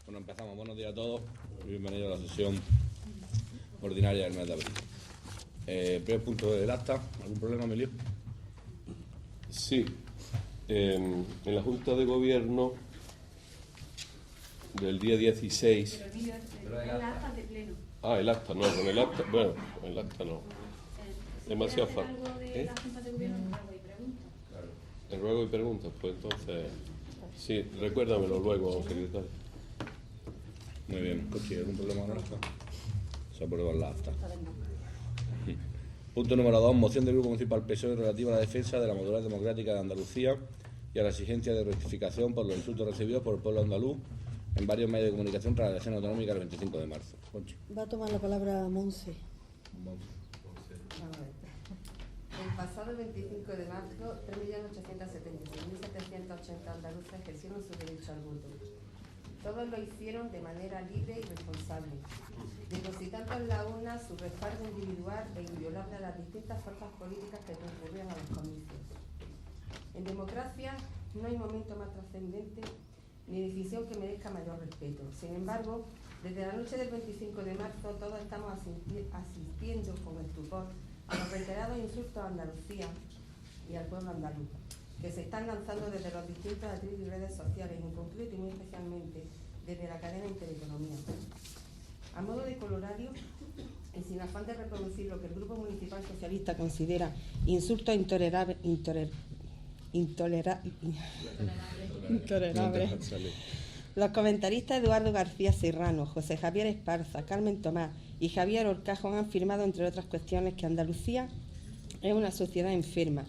Bueno, empezamos. Buenos días a todos. Bienvenidos a la sesión ordinaria del mes de abril. Primer punto del acta. ¿Algún problema, Emilio? Sí. En la Junta de Gobierno del día 16... Pero el acta de pleno. Ah, el acta, no, con el acta... Bueno, con el acta no. Demasiado fácil. La Junta de Gobierno, ruego y pregunta. El ruego y preguntas, pues entonces... Sí, recuérdamelo luego, secretario. Muy bien. Cochi, ¿algún problema con el acta? Se aprueba el acta. Punto número 2. Moción del Grupo Municipal PSOE relativa a la defensa de la modalidad democrática de Andalucía y a la exigencia de rectificación por los insultos recibidos por el pueblo andaluz en varios medios de comunicación tras la elección autonómica el 25 de marzo. Conchi. Va a tomar la palabra Monse. El pasado 25 de marzo, 3.876.780 andaluces ejercieron su derecho al voto. Todos lo hicieron de manera libre y responsable, depositando en la urna su respaldo individual e inviolable a las distintas fuerzas políticas que concurrían a los comicios. En democracia no hay momento más trascendente ni decisión que merezca mayor respeto. Sin embargo, desde la noche del 25 de marzo todos estamos asistiendo con estupor a los reiterados insultos a Andalucía y al pueblo andaluz, que se están lanzando desde los distintos atriles y redes sociales, en concreto y muy especialmente desde la cadena Intereconomía. A modo de colorario, y sin afán de reproducir lo que el Grupo Municipal Socialista considera insultos intolerables, los comentaristas Eduardo García Serrano, José Javier Esparza, Carmen Tomás y Javier Horcajo han afirmado, entre otras cuestiones, que Andalucía es una sociedad enferma,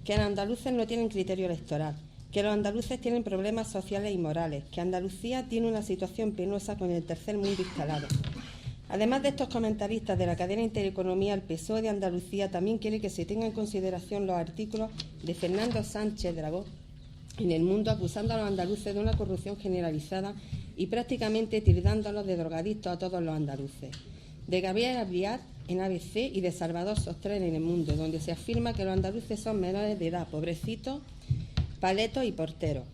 que los andaluces no tienen criterio electoral, que los andaluces tienen problemas sociales y morales, que Andalucía tiene una situación penosa con el tercer mundo instalado. Además de estos comentaristas de la cadena Intereconomía, el PSOE de Andalucía también quiere que se tengan en consideración los artículos de Fernando Sánchez Dragó en El Mundo, acusando a los andaluces de una corrupción generalizada y prácticamente tildándolos de drogadictos a todos los andaluces. De Gabriel Albiar en ABC y de Salvador Sostres en El Mundo, donde se afirma que los andaluces son menores de edad, pobrecitos, paletos y porteros.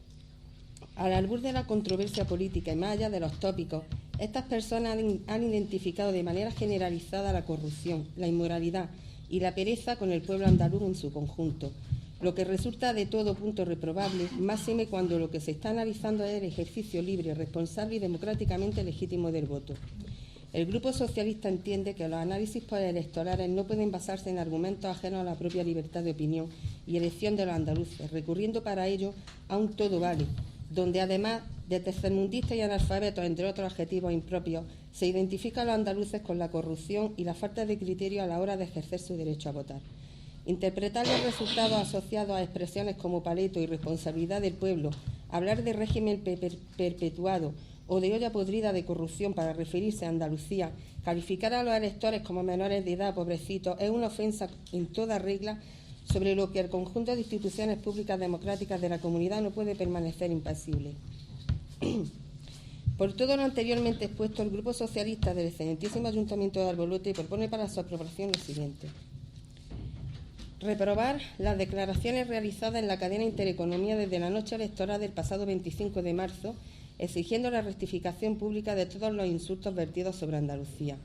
Al albur de la controversia política y más allá de los tópicos, estas personas han identificado de manera generalizada la corrupción, la inmoralidad y la pereza con el pueblo andaluz en su conjunto, lo que resulta de todo punto reprobable, máxime cuando lo que se está analizando es el ejercicio libre, responsable y democráticamente legítimo del voto. El Grupo Socialista entiende que los análisis postelectorales no pueden basarse en argumentos ajenos a la propia libertad de opinión y elección de los andaluces, recurriendo para ello a un todo vale, donde además de tercermundistas y analfabetos, entre otros adjetivos impropios, se identifica a los andaluces con la corrupción y la falta de criterio a la hora de ejercer su derecho a votar. Interpretar los resultados asociados a expresiones como paleto y responsabilidad del pueblo, hablar de régimen perpetuado o de olla podrida de corrupción para referirse a Andalucía, calificar a los electores como menores de edad, pobrecitos, es una ofensa en toda regla sobre lo que el conjunto de instituciones públicas democráticas de la comunidad no puede permanecer impasible. Por todo lo anteriormente expuesto, el Grupo Socialista del excelentísimo Ayuntamiento de Albolote propone para su aprobación lo siguiente: reprobar las declaraciones realizadas en la cadena Intereconomía desde la noche electoral del pasado 25 de marzo, exigiendo la rectificación pública de todos los insultos vertidos sobre Andalucía.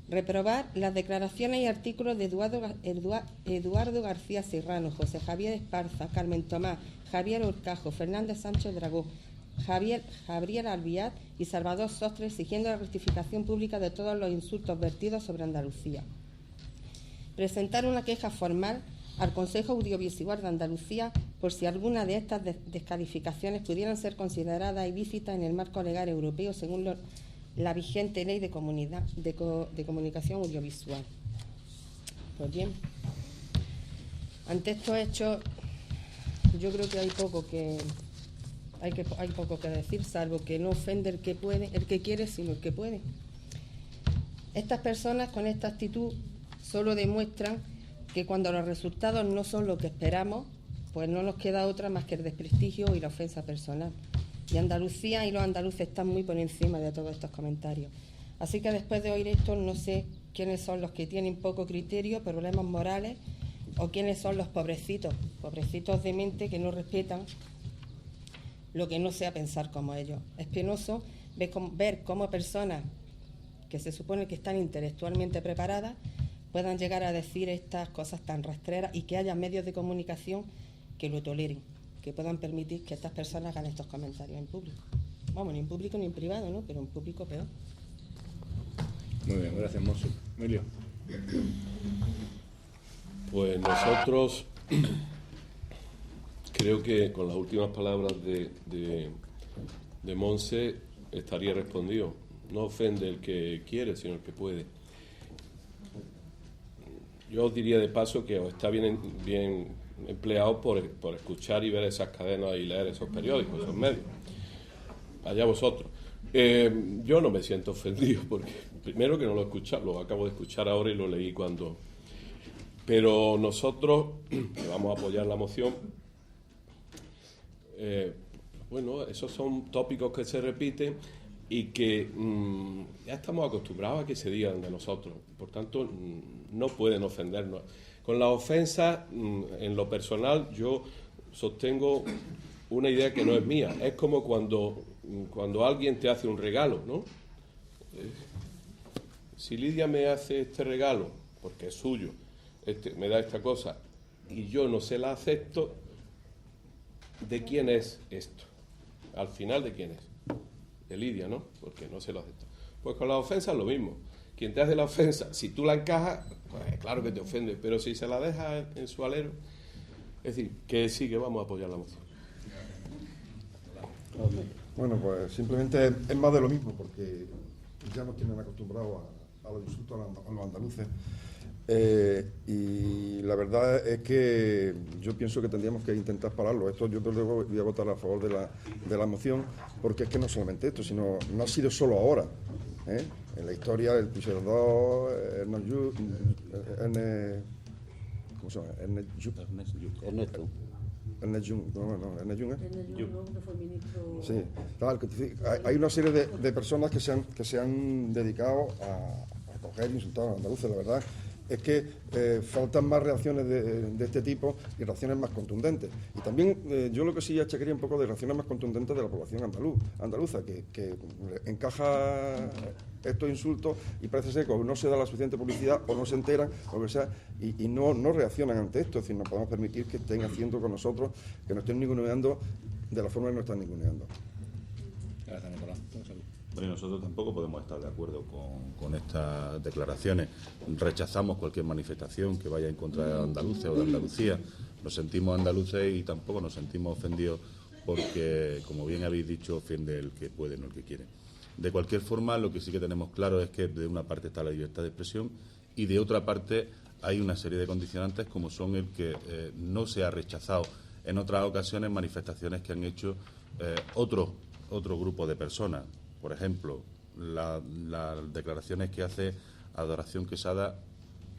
Reprobar las declaraciones y artículos de Eduardo García Serrano, José Javier Esparza, Carmen Tomás, Javier Horcajo, Fernández Sánchez Dragó, Gabriel Albiar y Salvador Sostres, exigiendo la rectificación pública de todos los insultos vertidos sobre Andalucía. Presentar una queja formal al Consejo Audiovisual de Andalucía por si alguna de estas descalificaciones pudieran ser consideradas ilícitas en el marco legal europeo según la vigente Ley de Comunicación Audiovisual. Pues bien, ante estos hechos yo creo que hay poco que decir, salvo que no ofende el que quiere, sino el que puede. Estas personas con esta actitud solo demuestran que cuando los resultados no son lo que esperamos, pues no nos queda otra más que el desprestigio y la ofensa personal. Y Andalucía y los andaluces están muy por encima de todos estos comentarios. Así que después de oír esto, no sé quiénes son los que tienen poco criterio, problemas morales, o quiénes son los pobrecitos de mente que no respetan lo que no sea pensar como ellos. Es penoso ver cómo personas que se supone que están intelectualmente preparadas puedan llegar a decir estas cosas tan rastreras y que haya medios de comunicación que lo toleren, que puedan permitir que estas personas hagan estos comentarios en público. Vamos, ni en público ni en privado, ¿no? Pero en público peor. Muy bien, gracias, Monse. Emilio. Pues nosotros creo que con las últimas palabras de Monse estaría respondido. No ofende el que quiere, sino el que puede. Yo os diría de paso que os está bien empleado por escuchar y ver esas cadenas y leer esos periódicos, esos medios. Allá vosotros. Yo no me siento ofendido porque primero que no lo he escuchado, lo acabo de escuchar ahora y lo leí cuando... Pero nosotros, que vamos a apoyar la moción, bueno, esos son tópicos que se repiten y que ya estamos acostumbrados a que se digan de nosotros. Por tanto, no pueden ofendernos. Con la ofensa, en lo personal, yo sostengo una idea que no es mía. Es como cuando alguien te hace un regalo, ¿no? Si Lidia me hace este regalo, porque es suyo, me da esta cosa, y yo no se la acepto, ¿de quién es esto? Al final, ¿de quién es? De Lidia, ¿no? Porque no se lo acepto. Pues con la ofensa es lo mismo. Quien te hace la ofensa, si tú la encajas, pues claro que te ofende, pero si se la deja en su alero, es decir, que sí, que vamos a apoyar la moción. Bueno, pues simplemente es más de lo mismo, porque ya nos tienen acostumbrados a los insultos a los andaluces. Y la verdad es que yo pienso que tendríamos que intentar pararlo. Esto yo luego voy a votar a favor de la moción, porque es que no solamente esto, sino no ha sido solo ahora. En la historia del Puigdemont, ¿cómo se llama? Ernesto. Ernest Jung, Ernest Jung, que fue ministro. Sí, tal, hay una serie de personas que se han dedicado a coger e insultar a los andaluces. La verdad es que faltan más reacciones de este tipo y reacciones más contundentes. Y también yo lo que sí achacaría un poco de reacciones más contundentes de la población andaluza, que encaja estos insultos y parece ser que no se da la suficiente publicidad o no se enteran, o que sea, y no reaccionan ante esto. Es decir, no podemos permitir que estén haciendo con nosotros, que nos estén ninguneando de la forma que nos están ninguneando. Gracias, Nicolás. Bueno, nosotros tampoco podemos estar de acuerdo con estas declaraciones. Rechazamos cualquier manifestación que vaya en contra de andaluces o de Andalucía. Nos sentimos andaluces y tampoco nos sentimos ofendidos porque, como bien habéis dicho, ofende el que puede, no el que quiere. De cualquier forma, lo que sí que tenemos claro es que de una parte está la libertad de expresión y de otra parte hay una serie de condicionantes como son el que no se ha rechazado en otras ocasiones manifestaciones que han hecho otro grupo de personas. Por ejemplo, las declaraciones que hace Adoración Quesada,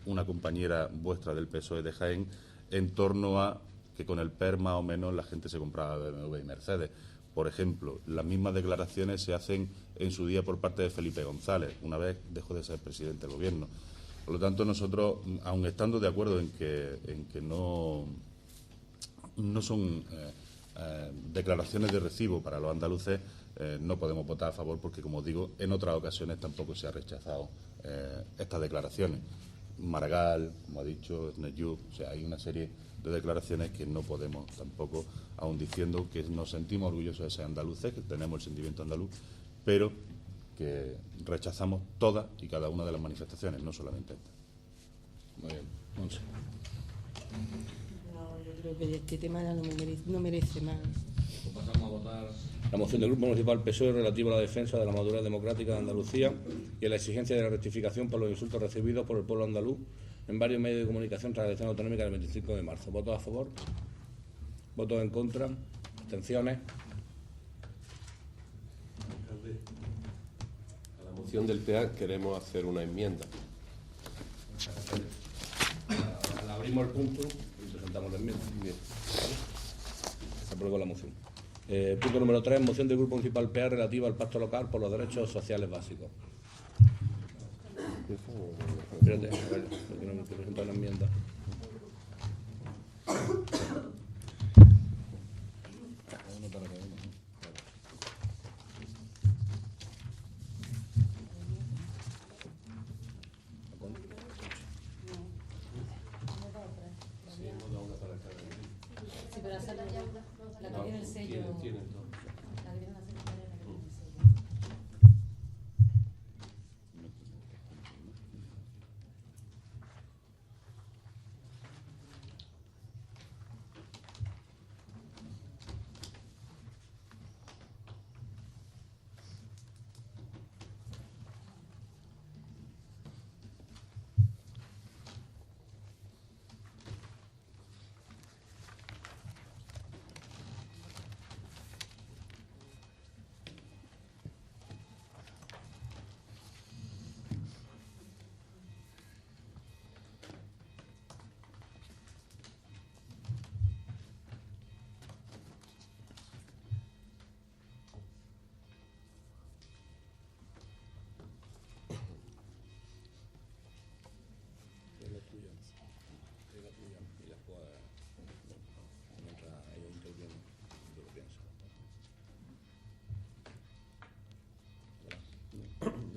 una compañera vuestra del PSOE de Jaén, en torno a que con el PER más o menos la gente se compraba BMW y Mercedes. Por ejemplo, las mismas declaraciones se hacen en su día por parte de Felipe González, una vez dejó de ser presidente del Gobierno. Por lo tanto, nosotros, aun estando de acuerdo en que no son declaraciones de recibo para los andaluces, no podemos votar a favor porque, como digo, en otras ocasiones tampoco se ha rechazado estas declaraciones. Maragall, como ha dicho, Sneyuk, o sea, hay una serie de declaraciones que no podemos tampoco, aun diciendo que nos sentimos orgullosos de ser andaluces, que tenemos el sentimiento andaluz, pero que rechazamos todas y cada una de las manifestaciones, no solamente esta. Muy bien, Monse. No, yo creo que este tema no merece más. Pues pasamos a votar la moción del Grupo Municipal PSOE relativa a la defensa de la madurez democrática de Andalucía y a la exigencia de la rectificación por los insultos recibidos por el pueblo andaluz en varios medios de comunicación tras la elección autonómica del 25 de marzo. ¿Votos a favor? ¿Votos en contra? ¿Abstenciones? A la moción del TEA queremos hacer una enmienda. Abrimos el punto y presentamos la enmienda. Bien. Se aprueba la moción. Punto número 3, moción del Grupo Municipal PA relativa al pacto local por los derechos sociales básicos. Espérate, a ver, porque no me presenta una enmienda.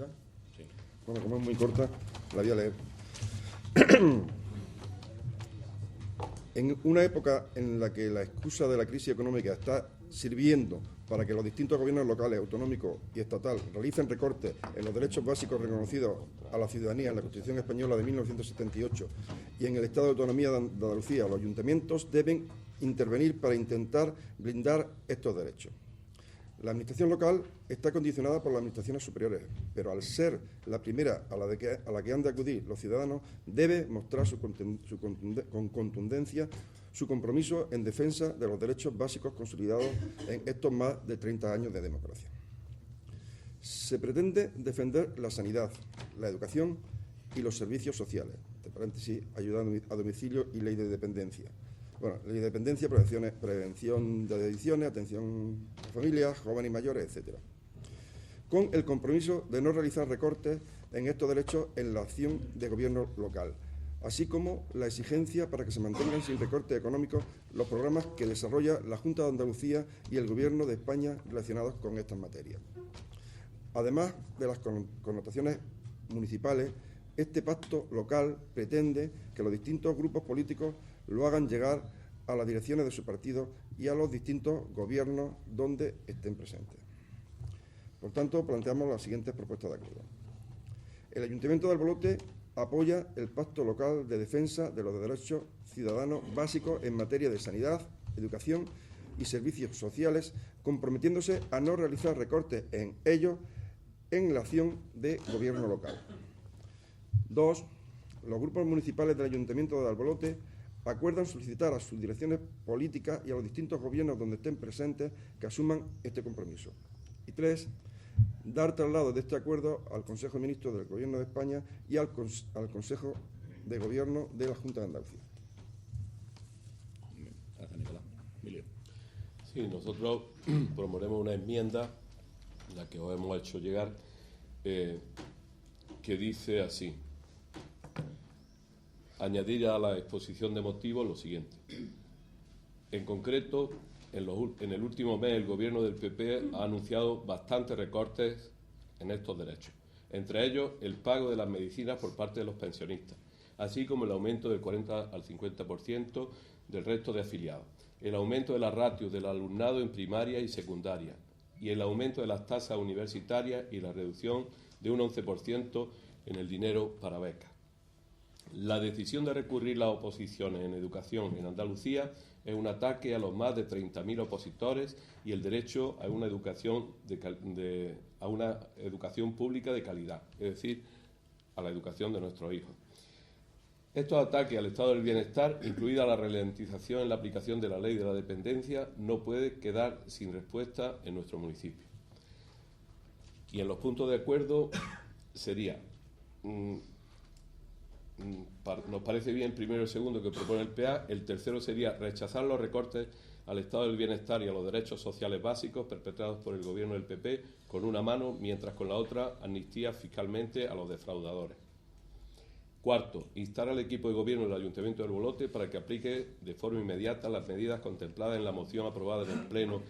¿Ya? Sí. Bueno, como es muy corta, la voy a leer. En una época en la que la excusa de la crisis económica está sirviendo para que los distintos gobiernos locales, autonómicos y estatal realicen recortes en los derechos básicos reconocidos a la ciudadanía en la Constitución Española de 1978 y en el Estado de Autonomía de Andalucía, los ayuntamientos deben intervenir para intentar blindar estos derechos. La administración local está condicionada por las administraciones superiores, pero al ser la primera a la que han de acudir los ciudadanos, debe mostrar con contundencia su compromiso en defensa de los derechos básicos consolidados en estos más de 30 años de democracia. Se pretende defender la sanidad, la educación y los servicios sociales, entre paréntesis, ayuda a domicilio y ley de dependencia. Bueno, ley de dependencia, prevención de adicciones, atención a familias, jóvenes y mayores, etcétera. Con el compromiso de no realizar recortes en estos derechos en la acción de gobierno local, así como la exigencia para que se mantengan sin recortes económicos los programas que desarrolla la Junta de Andalucía y el Gobierno de España relacionados con estas materias. Además de las connotaciones municipales, este pacto local pretende que los distintos grupos políticos lo hagan llegar a las direcciones de su partido y a los distintos gobiernos donde estén presentes. Por tanto, planteamos las siguientes propuestas de acuerdo. El Ayuntamiento de Albolote apoya el Pacto Local de Defensa de los Derechos Ciudadanos Básicos en materia de sanidad, educación y servicios sociales, comprometiéndose a no realizar recortes en ellos en la acción de gobierno local. 2. Los grupos municipales del Ayuntamiento de Albolote acuerdan solicitar a sus direcciones políticas y a los distintos gobiernos donde estén presentes que asuman este compromiso. Y 3. Dar traslado de este acuerdo al Consejo de Ministros del Gobierno de España y al Consejo de Gobierno de la Junta de Andalucía. Gracias, Nicolás. Emilio. Sí, nosotros promovemos una enmienda, la que os hemos hecho llegar, que dice así: añadir a la exposición de motivos lo siguiente. En concreto, en el último mes el Gobierno del PP ha anunciado bastantes recortes en estos derechos, entre ellos el pago de las medicinas por parte de los pensionistas, así como el aumento del 40 al 50% del resto de afiliados, el aumento de las ratios del alumnado en primaria y secundaria y el aumento de las tasas universitarias y la reducción de un 11% en el dinero para becas. La decisión de recurrir las oposiciones en educación en Andalucía es un ataque a los más de 30.000 opositores y el derecho a una educación pública de calidad, es decir, a la educación de nuestros hijos. Estos ataques al estado del bienestar, incluida la ralentización en la aplicación de la ley de la dependencia, no puede quedar sin respuesta en nuestro municipio. Y en los puntos de acuerdo sería... nos parece bien el primero y el segundo que propone el PA. El tercero sería rechazar los recortes al estado del bienestar y a los derechos sociales básicos perpetrados por el Gobierno del PP con una mano, mientras con la otra amnistía fiscalmente a los defraudadores. Cuarto, instar al equipo de gobierno del Ayuntamiento de Albolote para que aplique de forma inmediata las medidas contempladas en la moción aprobada en el Pleno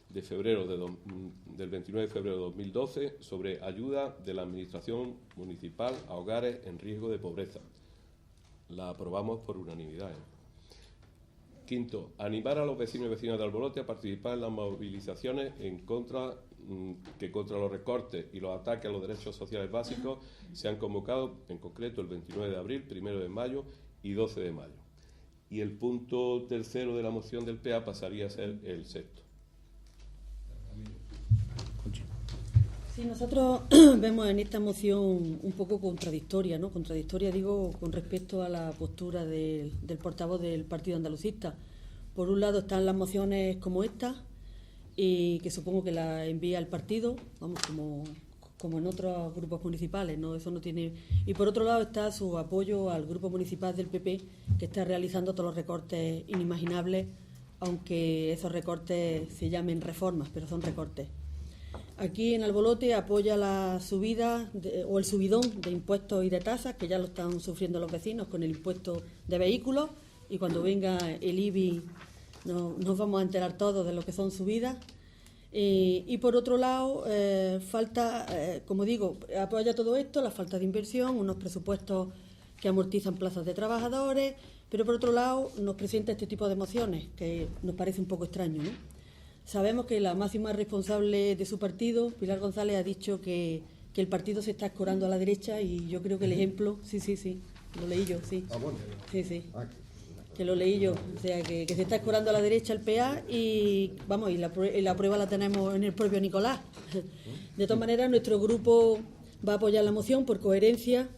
de febrero del 29 de febrero de 2012 sobre ayuda de la Administración Municipal a hogares en riesgo de pobreza. La aprobamos por unanimidad. Quinto, animar a los vecinos y vecinas de Albolote a participar en las movilizaciones contra los recortes y los ataques a los derechos sociales básicos se han convocado, en concreto, el 29 de abril, 1 de mayo y 12 de mayo. Y el punto tercero de la moción del PA pasaría a ser el sexto. Sí, nosotros vemos en esta moción un poco contradictoria, ¿no? Contradictoria, digo, con respecto a la postura del portavoz del Partido Andalucista. Por un lado están las mociones como esta, y que supongo que la envía el partido, vamos, como en otros grupos municipales, ¿no? Eso no tiene. Y por otro lado está su apoyo al grupo municipal del PP, que está realizando todos los recortes inimaginables, aunque esos recortes se llamen reformas, pero son recortes. Aquí en Albolote apoya la subida o el subidón de impuestos y de tasas, que ya lo están sufriendo los vecinos con el impuesto de vehículos, y cuando venga el IBI nos vamos a enterar todos de lo que son subidas. Y por otro lado, falta, como digo, apoya todo esto, la falta de inversión, unos presupuestos que amortizan plazas de trabajadores, pero por otro lado nos presenta este tipo de mociones, que nos parece un poco extraño, ¿no? Sabemos que la máxima responsable de su partido, Pilar González, ha dicho que el partido se está escorando a la derecha, y yo creo que el ejemplo, sí, lo leí yo, sí. Ah, bueno. Sí. Que lo leí yo, o sea, que se está escorando a la derecha el PA y, vamos, y la prueba la tenemos en el propio Nicolás. De todas maneras, nuestro grupo va a apoyar la moción por coherencia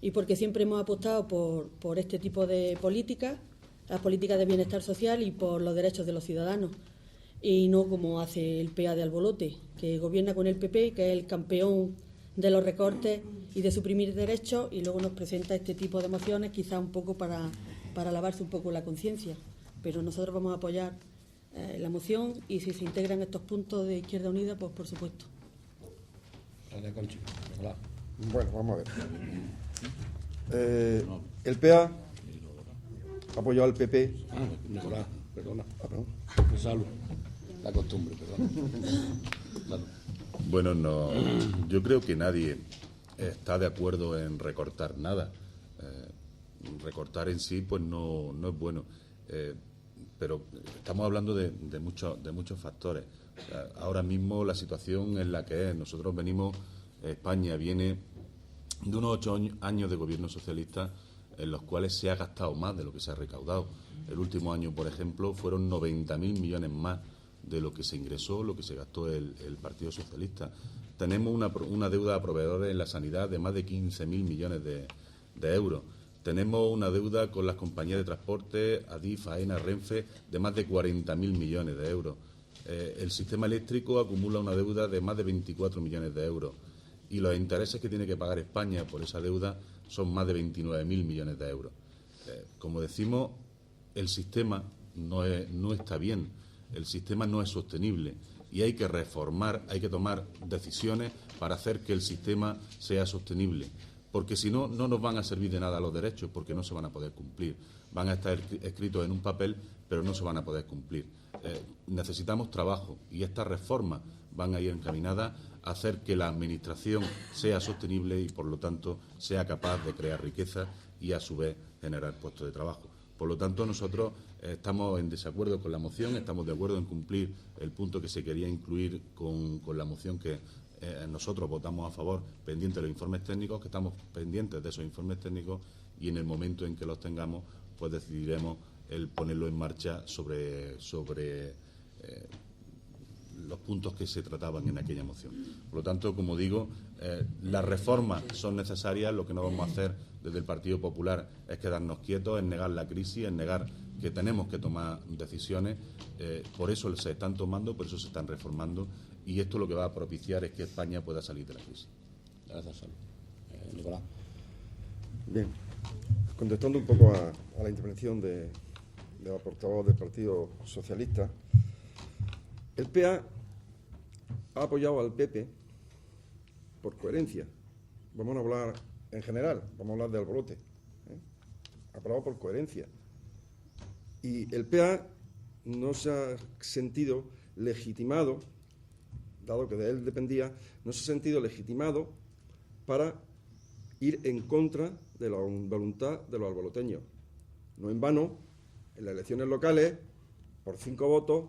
y porque siempre hemos apostado por este tipo de políticas, las políticas de bienestar social y por los derechos de los ciudadanos, y no como hace el PA de Albolote, que gobierna con el PP, que es el campeón de los recortes y de suprimir derechos, y luego nos presenta este tipo de mociones, quizá un poco para lavarse un poco la conciencia. Pero nosotros vamos a apoyar la moción, y si se integran estos puntos de Izquierda Unida, pues por supuesto. Bueno, vamos a ver. El PA ha apoyado al PP. Nicolás, perdona. Perdón. Salud. La costumbre, perdona. Salud. Bueno, no, yo creo que nadie está de acuerdo en recortar nada. Recortar en sí pues no es bueno, pero estamos hablando de muchos factores. O sea, ahora mismo la situación es la que es. Nosotros venimos, España viene de unos 8 años de gobierno socialista en los cuales se ha gastado más de lo que se ha recaudado. El último año, por ejemplo, fueron 90.000 millones más de lo que se ingresó, lo que se gastó el Partido Socialista. Tenemos una deuda a proveedores en la sanidad de más de 15.000 millones de euros. Tenemos una deuda con las compañías de transporte, Adif, AENA, Renfe, de más de 40.000 millones de euros. El sistema eléctrico acumula una deuda de más de 24 millones de euros. Y los intereses que tiene que pagar España por esa deuda son más de 29.000 millones de euros. Como decimos, el sistema no está bien, el sistema no es sostenible, y hay que reformar, hay que tomar decisiones para hacer que el sistema sea sostenible. Porque si no, no nos van a servir de nada los derechos, porque no se van a poder cumplir. Van a estar escritos en un papel, pero no se van a poder cumplir. Necesitamos trabajo, y estas reformas van a ir encaminadas a hacer que la Administración sea sostenible y, por lo tanto, sea capaz de crear riqueza y, a su vez, generar puestos de trabajo. Por lo tanto, nosotros estamos en desacuerdo con la moción, estamos de acuerdo en cumplir el punto que se quería incluir con la moción que nosotros votamos a favor, pendientes de los informes técnicos, que estamos pendientes de esos informes técnicos, y en el momento en que los tengamos, pues decidiremos el ponerlo en marcha sobre los puntos que se trataban en aquella moción. Por lo tanto, como digo, las reformas son necesarias. Lo que no vamos a hacer desde el Partido Popular es quedarnos quietos, es negar la crisis, es negar que tenemos que tomar decisiones. Por eso se están tomando, por eso se están reformando, y esto lo que va a propiciar es que España pueda salir de la crisis. Gracias, Salud. Nicolás. Bien, contestando un poco a la intervención de la portavoz del Partido Socialista, el PA ha apoyado al PP por coherencia. Vamos a hablar en general, vamos a hablar de Albolote. Ha apoyado por coherencia. Y el PA no se ha sentido legitimado, dado que de él dependía, no se ha sentido legitimado para ir en contra de la voluntad de los alboloteños. No en vano, en las elecciones locales, por 5 votos,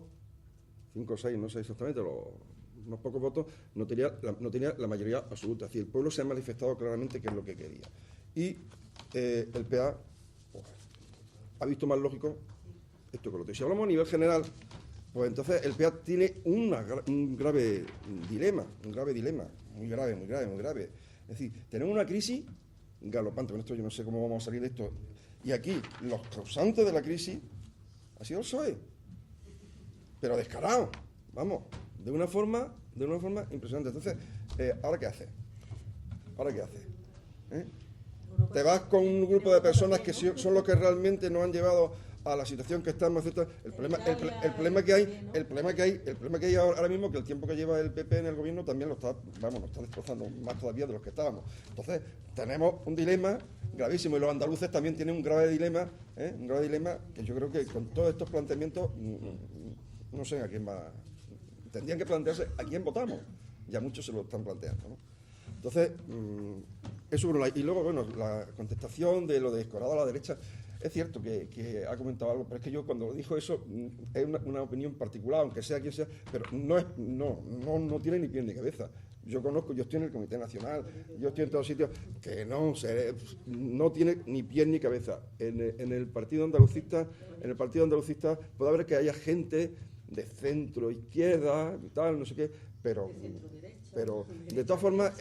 5 o 6, no sé exactamente, unos pocos votos, no tenía la mayoría absoluta. Es decir, el pueblo se ha manifestado claramente qué es lo que quería. Y el PA pues, ha visto más lógico esto que lo otro. Y si hablamos a nivel general, pues entonces el PA tiene un grave dilema, muy grave. Es decir, tenemos una crisis galopante. Con esto yo no sé cómo vamos a salir de esto. Y aquí, los causantes de la crisis ha sido el PSOE. Pero descarado, vamos, de una forma impresionante. Entonces, ¿ahora qué haces? Te vas con un grupo de personas que son los que realmente nos han llevado a la situación que estamos, etc. El problema que hay ahora mismo, que el tiempo que lleva el PP en el gobierno también nos está destrozando más todavía de los que estábamos. Entonces, tenemos un dilema gravísimo, y los andaluces también tienen un grave dilema que yo creo que con todos estos planteamientos no sé a quién va tendrían que plantearse a quién votamos. Ya muchos se lo están planteando, ¿no? Entonces, eso por un lado. Y luego, bueno, la contestación de lo de escorado a la derecha, es cierto que ha comentado algo, pero es que yo cuando dijo eso, es una opinión particular, aunque sea quien sea, pero no tiene ni pie ni cabeza. Yo estoy en el Comité Nacional, yo estoy en todos sitios, que no tiene ni pie ni cabeza. En el Partido Andalucista puede haber que haya gente de centro izquierda y tal, no sé qué, pero de todas formas,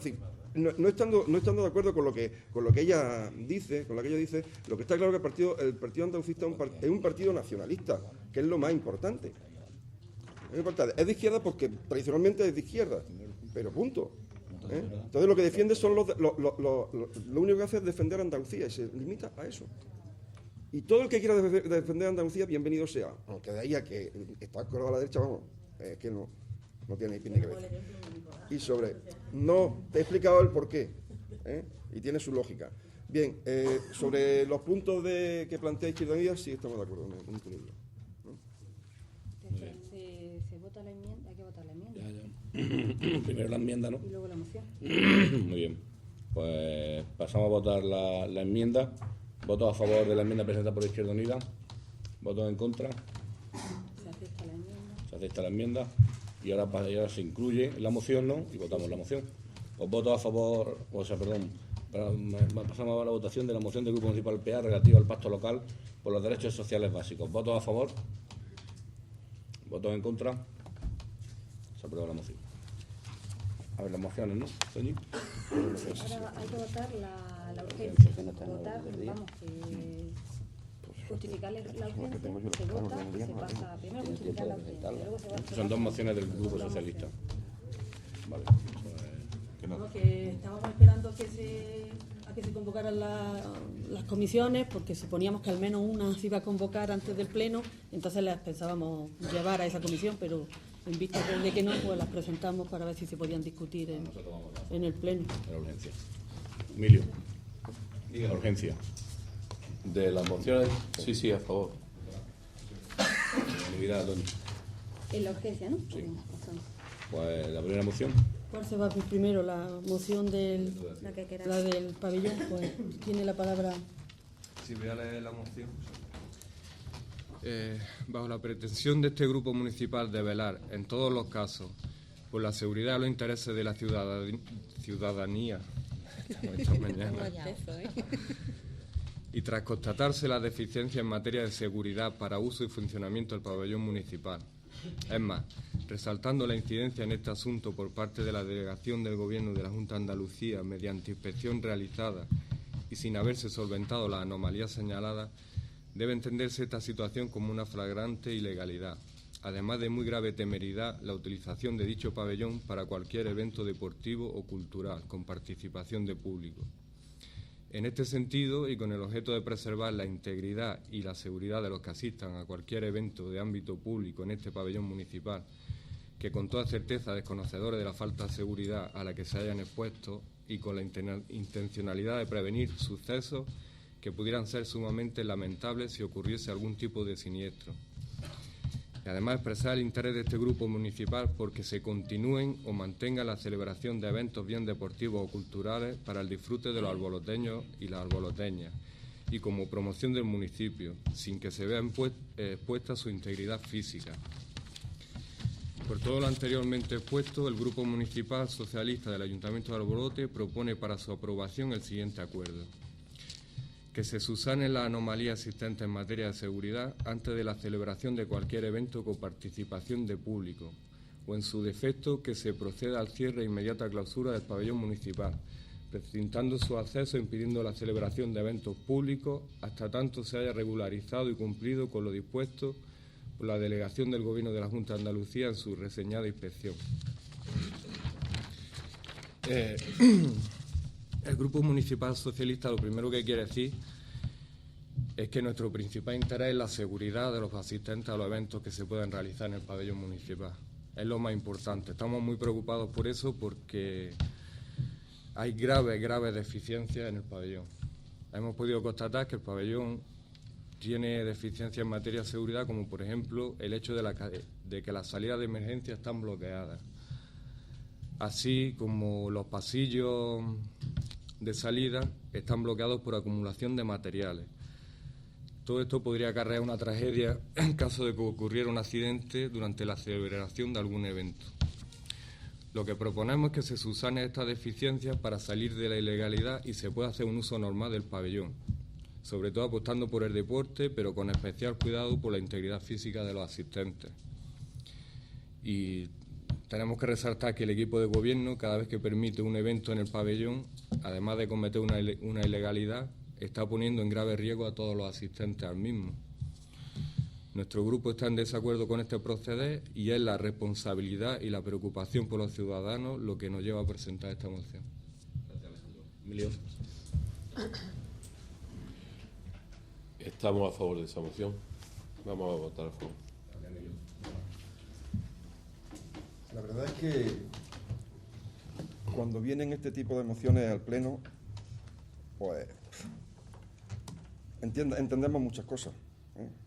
sí, no estando de acuerdo con lo que ella dice, lo que está claro es que el partido Andalucista es un partido nacionalista, que es lo más importante. Es de izquierda porque tradicionalmente es de izquierda, pero punto. Entonces lo que defiende son lo único que hace es defender a Andalucía y se limita a eso. Y todo el que quiera defender a Andalucía, bienvenido sea. Aunque de ahí a que está acordado a la derecha, vamos, es que no tiene ni pie ni cabeza. Y no te he explicado el porqué, y tiene su lógica. Bien, sobre los puntos que plantea Izquierda Unida, sí estamos de acuerdo, no incluirlo. ¿Se vota la enmienda? Hay que votar la enmienda. Ya. Primero la enmienda, ¿no? Y luego la moción. Muy bien. Pues pasamos a votar la enmienda. ¿Votos a favor de la enmienda presentada por Izquierda Unida? ¿Votos en contra? Se acepta la enmienda. Se acepta la enmienda. Y ahora se incluye en la moción, ¿no? Y votamos la moción. Pues votos a favor, pasamos a la votación de la moción del Grupo Municipal PA relativa al pacto local por los derechos sociales básicos. ¿Votos a favor? ¿Votos en contra? Se aprueba la moción. A ver, las mociones, ¿no, Toñi? Ahora hay que votar la urgencia. Justificar la urgencia, se vota, se pasa primero justificar la urgencia, luego se va. Son dos mociones del Grupo Socialista. Vale. Que estábamos esperando a que se convocaran las comisiones, porque suponíamos que al menos una se iba a convocar antes del pleno, entonces las pensábamos llevar a esa comisión, pero en vista de que no, pues las presentamos para ver si se podían discutir en el pleno. La urgencia. Emilio, diga la urgencia. De las mociones, sí, a favor. Unanimidad, Toñi. En la urgencia, ¿no? Sí. Pues la primera moción. ¿Cuál se va primero? ¿La moción La del pabellón? Pues tiene la palabra. Sí, voy a leer la moción. Bajo la pretensión de este grupo municipal de velar, en todos los casos, por la seguridad y los intereses de la ciudadanía, y tras constatarse la deficiencia en materia de seguridad para uso y funcionamiento del pabellón municipal. Es más, resaltando la incidencia en este asunto por parte de la delegación del Gobierno de la Junta de Andalucía mediante inspección realizada y sin haberse solventado la anomalía señalada, debe entenderse esta situación como una flagrante ilegalidad, además de muy grave temeridad la utilización de dicho pabellón para cualquier evento deportivo o cultural con participación de público. En este sentido, y con el objeto de preservar la integridad y la seguridad de los que asistan a cualquier evento de ámbito público en este pabellón municipal, que con toda certeza desconocedores de la falta de seguridad a la que se hayan expuesto y con la intencionalidad de prevenir sucesos que pudieran ser sumamente lamentables si ocurriese algún tipo de siniestro. Y además expresar el interés de este grupo municipal porque se continúen o mantenga la celebración de eventos bien deportivos o culturales para el disfrute de los alboloteños y las alboloteñas y como promoción del municipio, sin que se vea expuesta su integridad física. Por todo lo anteriormente expuesto, el Grupo Municipal Socialista del Ayuntamiento de Albolote propone para su aprobación el siguiente acuerdo. Que se subsanen las anomalías existentes en materia de seguridad antes de la celebración de cualquier evento con participación de público, o en su defecto que se proceda al cierre e inmediata clausura del pabellón municipal, precintando su acceso e impidiendo la celebración de eventos públicos hasta tanto se haya regularizado y cumplido con lo dispuesto por la delegación del Gobierno de la Junta de Andalucía en su reseñada inspección. El Grupo Municipal Socialista lo primero que quiere decir es que nuestro principal interés es la seguridad de los asistentes a los eventos que se pueden realizar en el pabellón municipal. Es lo más importante. Estamos muy preocupados por eso porque hay graves deficiencias en el pabellón. Hemos podido constatar que el pabellón tiene deficiencias en materia de seguridad, como por ejemplo el hecho de de que las salidas de emergencia están bloqueadas, así como los pasillos de salida están bloqueados por acumulación de materiales. Todo esto podría acarrear una tragedia en caso de que ocurriera un accidente durante la celebración de algún evento. Lo que proponemos es que se subsane estas deficiencias para salir de la ilegalidad y se pueda hacer un uso normal del pabellón, sobre todo apostando por el deporte, pero con especial cuidado por la integridad física de los asistentes. Y tenemos que resaltar que el equipo de gobierno, cada vez que permite un evento en el pabellón, además de cometer una ilegalidad, está poniendo en grave riesgo a todos los asistentes al mismo. Nuestro grupo está en desacuerdo con este proceder y es la responsabilidad y la preocupación por los ciudadanos lo que nos lleva a presentar esta moción. Gracias, Alejandro. Emilio. Estamos a favor de esa moción. Vamos a votar a favor. La verdad es que cuando vienen este tipo de mociones al Pleno, pues entendemos muchas cosas.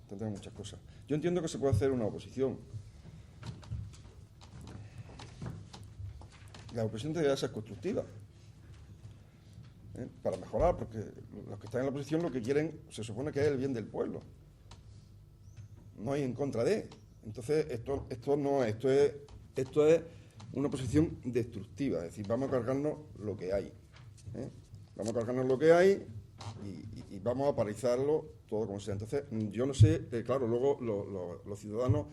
Entendemos muchas cosas. Yo entiendo que se puede hacer una oposición. La oposición debería ser constructiva, para mejorar, porque los que están en la oposición lo que quieren, se supone que es el bien del pueblo. No hay en contra de. Entonces, esto no es, esto es una oposición destructiva, es decir, vamos a cargarnos lo que hay. Vamos a cargarnos lo que hay y vamos a paralizarlo todo como sea. Entonces, yo no sé, claro, luego los ciudadanos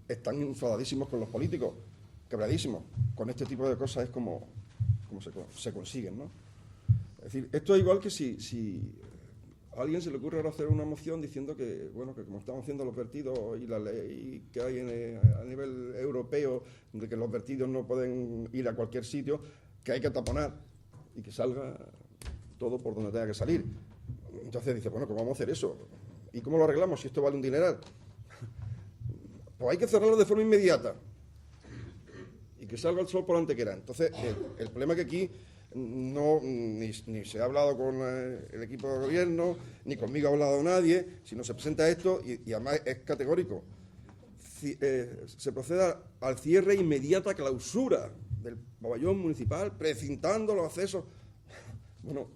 están enfadadísimos con los políticos, quebradísimos. Con este tipo de cosas es como se consiguen, ¿no? Es decir, esto es igual que si a alguien se le ocurre ahora hacer una moción diciendo que, bueno, que como estamos haciendo los vertidos y la ley que hay a nivel europeo de que los vertidos no pueden ir a cualquier sitio, que hay que taponar y que salga todo por donde tenga que salir. Entonces dice, bueno, ¿cómo vamos a hacer eso? ¿Y cómo lo arreglamos si esto vale un dineral? Pues hay que cerrarlo de forma inmediata y que salga el sol por la antequera. Entonces, el problema es que aquí ni se ha hablado con el equipo de gobierno, ni conmigo ha hablado nadie, sino se presenta esto y además es categórico. Se proceda al cierre e inmediata clausura del pabellón municipal, precintando los accesos. Bueno,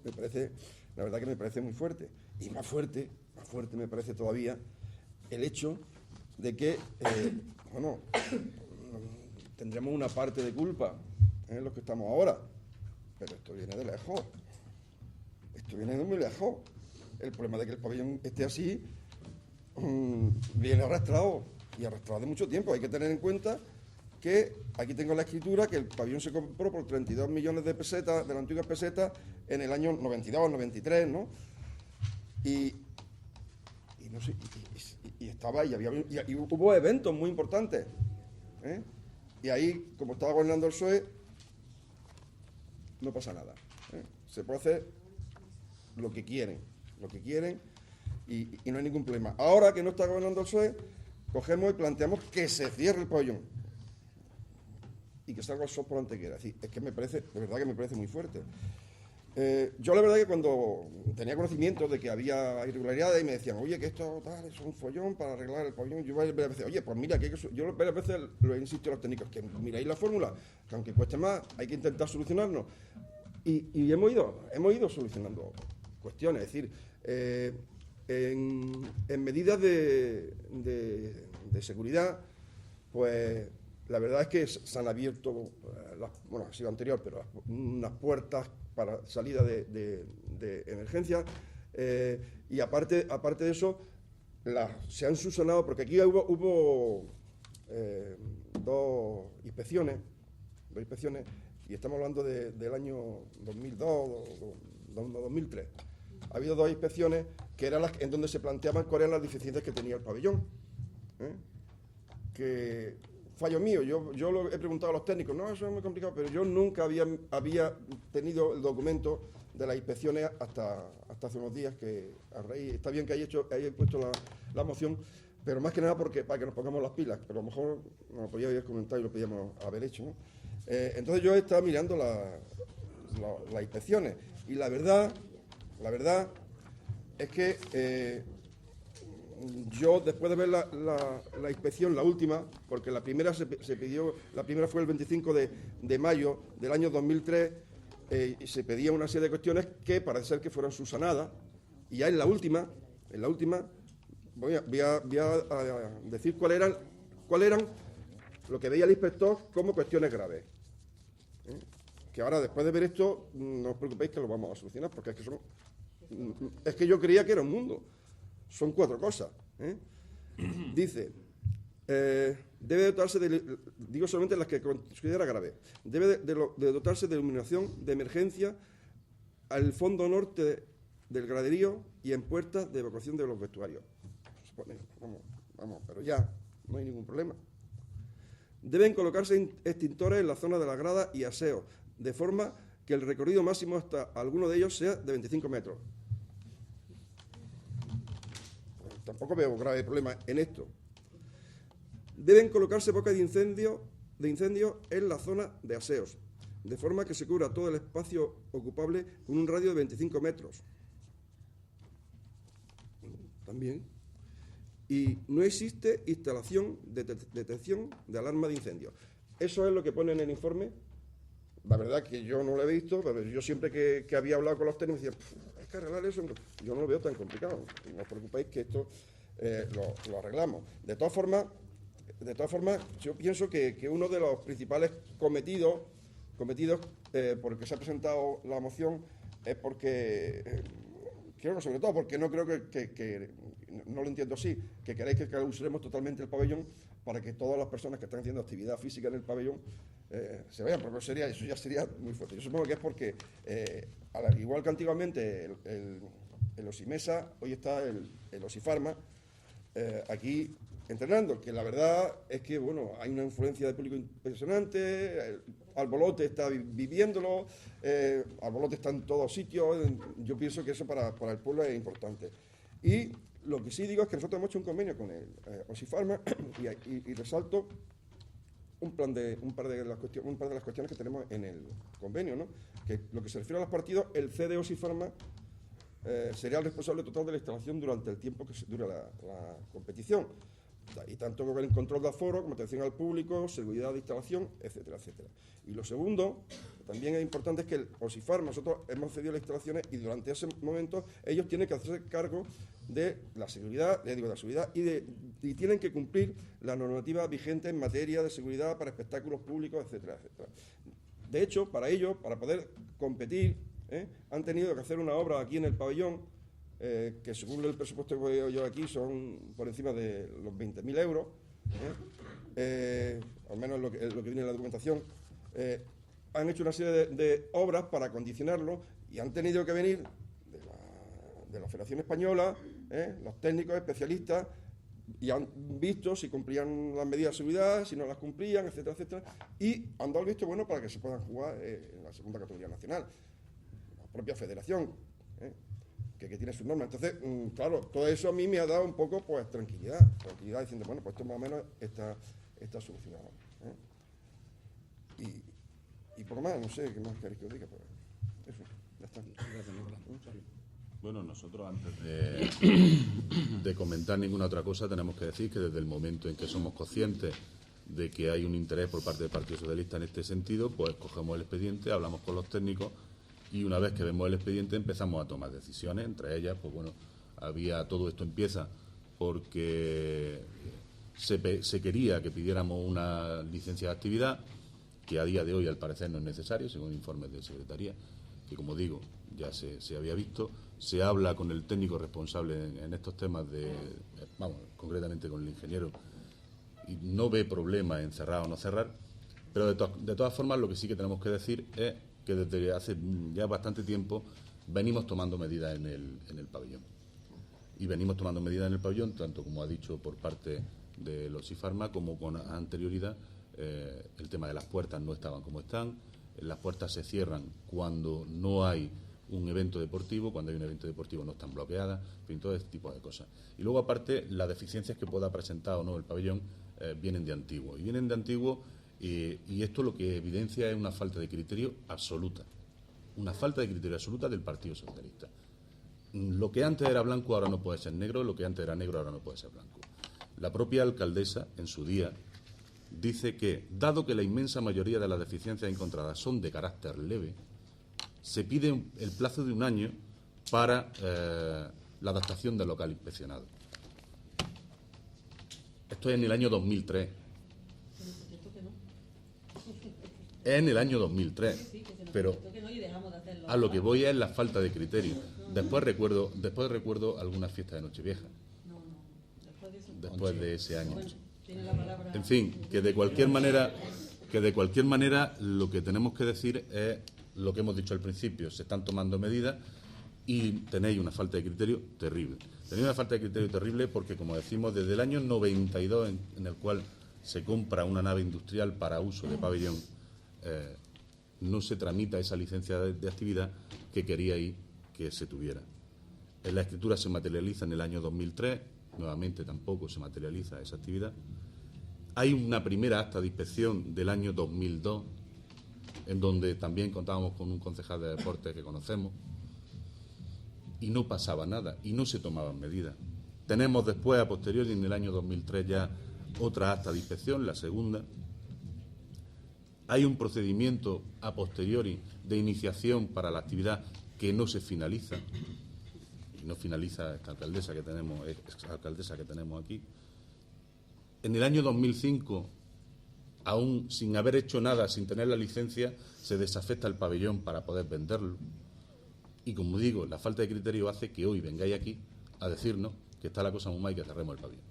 la verdad que me parece muy fuerte. Y más fuerte me parece todavía el hecho de que, tendremos una parte de culpa en los que estamos ahora. Pero esto viene de lejos. Esto viene de muy lejos. El problema de que el pabellón esté así viene arrastrado y arrastrado de mucho tiempo. Hay que tener en cuenta que aquí tengo la escritura que el pabellón se compró por 32 millones de pesetas, de las antiguas pesetas, en el año 92, 93, ¿no? Y no sé, y estaba, y hubo eventos muy importantes, y ahí, como estaba gobernando el PSOE, no pasa nada. Se puede hacer lo que quieren, y no hay ningún problema. Ahora que no está gobernando el PSOE, cogemos y planteamos que se cierre el pabellón y que salga el sol por la antequera. Es decir, es que me parece, de verdad que me parece muy fuerte. Yo la verdad que cuando tenía conocimiento de que había irregularidades y me decían, oye, que esto tal, es un follón para arreglar el pabellón, yo varias veces, oye, pues mira, yo varias veces lo he insistido a los técnicos, que miráis la fórmula, que aunque cueste más, hay que intentar solucionarlo. Y hemos ido solucionando cuestiones, es decir, en medidas de seguridad, pues la verdad es que se han abierto, ha sido anterior, pero unas puertas para salida de emergencia, y aparte de eso, se han subsanado, porque aquí hubo dos inspecciones, y estamos hablando del año 2002 o 2003. Ha habido dos inspecciones que eran en donde se planteaban cuáles eran las deficiencias que tenía el pabellón. Que fallo mío, yo lo he preguntado a los técnicos, no, eso es muy complicado, pero yo nunca había tenido el documento de las inspecciones hasta hace unos días, que a raíz, está bien que hayáis puesto la moción, pero más que nada para que nos pongamos las pilas, pero a lo mejor nos lo podíais comentar y lo podíamos haber hecho, ¿no? Entonces yo he estado mirando las inspecciones y la verdad es que yo, después de ver la inspección, la última, porque la primera se pidió, la primera fue el 25 de mayo del año 2003, y se pedía una serie de cuestiones que parece ser que fueron subsanadas, y ya en la última voy a decir cuál eran lo que veía el inspector como cuestiones graves. Que ahora, después de ver esto, no os preocupéis que lo vamos a solucionar, porque es que yo creía que era un mundo. Son 4 cosas. Dice, debe dotarse digo solamente las que considera grave, debe de dotarse de iluminación de emergencia al fondo norte del graderío y en puertas de evacuación de los vestuarios. Vamos, pero ya, no hay ningún problema. Deben colocarse extintores en la zona de la grada y aseo, de forma que el recorrido máximo hasta alguno de ellos sea de 25 metros. Tampoco veo grave problema en esto. Deben colocarse bocas de incendio en la zona de aseos, de forma que se cubra todo el espacio ocupable con un radio de 25 metros. También. Y no existe instalación de detección de alarma de incendio. Eso es lo que pone en el informe. La verdad que yo no lo he visto, pero yo siempre que había hablado con los técnicos decía, es que arreglar eso, yo no lo veo tan complicado. No os preocupéis que esto lo arreglamos. De todas formas, yo pienso que uno de los principales cometidos por el que se ha presentado la moción es porque, creo que sobre todo porque no creo que no lo entiendo así, que queréis que clausuremos totalmente el pabellón para que todas las personas que están haciendo actividad física en el pabellón se vayan, porque eso ya sería muy fuerte. Yo supongo que es porque, igual que antiguamente el Osimesa, hoy está el Osifarma, aquí entrenando, que la verdad es que, bueno, hay una influencia de público impresionante, Albolote está viviéndolo, Albolote está en todos sitios, yo pienso que eso para el pueblo es importante. Y lo que sí digo es que nosotros hemos hecho un convenio con el Osifarma y resalto un par de las cuestiones que tenemos en el convenio, ¿no? Que lo que se refiere a los partidos, el CD Osifarma sería el responsable total de la instalación durante el tiempo que dura la competición. Y tanto con el control de aforo, como atención al público, seguridad de instalación, etcétera, etcétera. Y lo segundo, también es importante, es que el Osifarma, nosotros hemos cedido las instalaciones y durante ese momento ellos tienen que hacerse cargo de la seguridad, y tienen que cumplir la normativa vigente en materia de seguridad para espectáculos públicos, etcétera, etcétera. De hecho, para ello, para poder competir, han tenido que hacer una obra aquí en el pabellón, que según el presupuesto que veo yo aquí son por encima de los 20.000 euros, al menos lo que viene en la documentación. Han hecho una serie de obras para acondicionarlo y han tenido que venir de la Federación Española, los técnicos especialistas, y han visto si cumplían las medidas de seguridad, si no las cumplían, etcétera, etcétera, y han dado el visto bueno para que se puedan jugar en la segunda categoría nacional, la propia federación, que tiene sus normas. Entonces, claro, todo eso a mí me ha dado un poco, pues, tranquilidad diciendo, bueno, pues esto más o menos está solucionado. Y poco más, no sé qué más queréis que os diga, pero eso, ya está. Bueno, nosotros antes de comentar ninguna otra cosa tenemos que decir que desde el momento en que somos conscientes de que hay un interés por parte del Partido Socialista en este sentido, pues cogemos el expediente, hablamos con los técnicos y una vez que vemos el expediente empezamos a tomar decisiones. Entre ellas, pues bueno, todo esto empieza porque se quería que pidiéramos una licencia de actividad, que a día de hoy al parecer no es necesario, según informes de Secretaría, que como digo, ya se había visto. Se habla con el técnico responsable en estos temas, concretamente con el ingeniero, y no ve problema en cerrar o no cerrar, pero de todas formas lo que sí que tenemos que decir es que desde hace ya bastante tiempo venimos tomando medidas en el pabellón. Y venimos tomando medidas en el pabellón, tanto como ha dicho por parte de los Osifarma, como con anterioridad. El tema de las puertas no estaban como están. Las puertas se cierran cuando no hay un evento deportivo, cuando hay un evento deportivo no están bloqueadas, en fin, todo este tipo de cosas. Y luego, aparte, las deficiencias que pueda presentar o no el pabellón vienen de antiguo. Y vienen de antiguo, y esto lo que evidencia es una falta de criterio absoluta. Una falta de criterio absoluta del Partido Socialista. lo que antes era blanco ahora no puede ser negro, lo que antes era negro ahora no puede ser blanco. La propia alcaldesa, en su día, dice que, dado que la inmensa mayoría de las deficiencias encontradas son de carácter leve, se pide el plazo de 1 año para la adaptación del local inspeccionado. Esto es en el año 2003. Es en el año 2003, pero a lo que voy es la falta de criterio. Después recuerdo algunas fiestas de Nochevieja, después de ese año. En fin, que de cualquier manera lo que tenemos que decir es lo que hemos dicho al principio. Se están tomando medidas y tenéis una falta de criterio terrible. Tenéis una falta de criterio terrible porque, como decimos, desde el año 92, en el cual se compra una nave industrial para uso de pabellón, no se tramita esa licencia de actividad que queríais que se tuviera. En la escritura se materializa en el año 2003, nuevamente tampoco se materializa esa actividad. Hay una primera acta de inspección del año 2002, en donde también contábamos con un concejal de deportes que conocemos, y no pasaba nada, y no se tomaban medidas. Tenemos después, a posteriori, en el año 2003 ya otra acta de inspección, la segunda. Hay un procedimiento a posteriori de iniciación para la actividad que no se finaliza, y no finaliza esta alcaldesa que tenemos aquí. En el año 2005, aún sin haber hecho nada, sin tener la licencia, se desafecta el pabellón para poder venderlo. Y como digo, la falta de criterio hace que hoy vengáis aquí a decirnos que está la cosa muy mal y que cerremos el pabellón.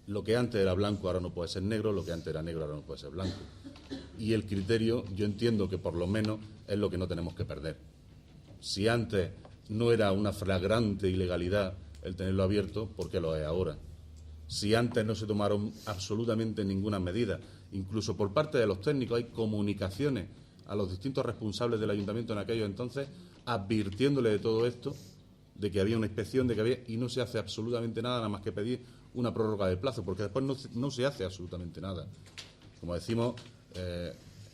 Lo que antes era blanco ahora no puede ser negro, lo que antes era negro ahora no puede ser blanco. Y el criterio, yo entiendo que por lo menos es lo que no tenemos que perder. Si antes no era una flagrante ilegalidad el tenerlo abierto, ¿por qué lo es ahora? Si antes no se tomaron absolutamente ninguna medida, incluso por parte de los técnicos hay comunicaciones a los distintos responsables del ayuntamiento en aquellos entonces, advirtiéndole de todo esto, de que había una inspección, y no se hace absolutamente nada más que pedir una prórroga de plazo, porque después no se hace absolutamente nada. Como decimos,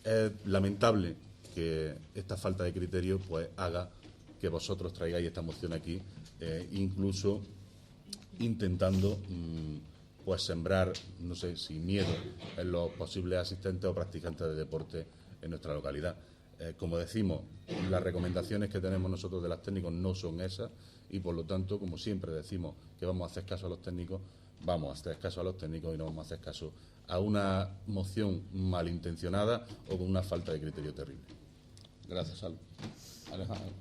es lamentable que esta falta de criterio pues haga que vosotros traigáis esta moción aquí, incluso intentando pues sembrar, no sé si miedo en los posibles asistentes o practicantes de deporte en nuestra localidad. Como decimos, las recomendaciones que tenemos nosotros de los técnicos no son esas y, por lo tanto, como siempre decimos que vamos a hacer caso a los técnicos, vamos a hacer caso a los técnicos y no vamos a hacer caso a una moción malintencionada o con una falta de criterio terrible. Gracias, Salvo. Alejandro.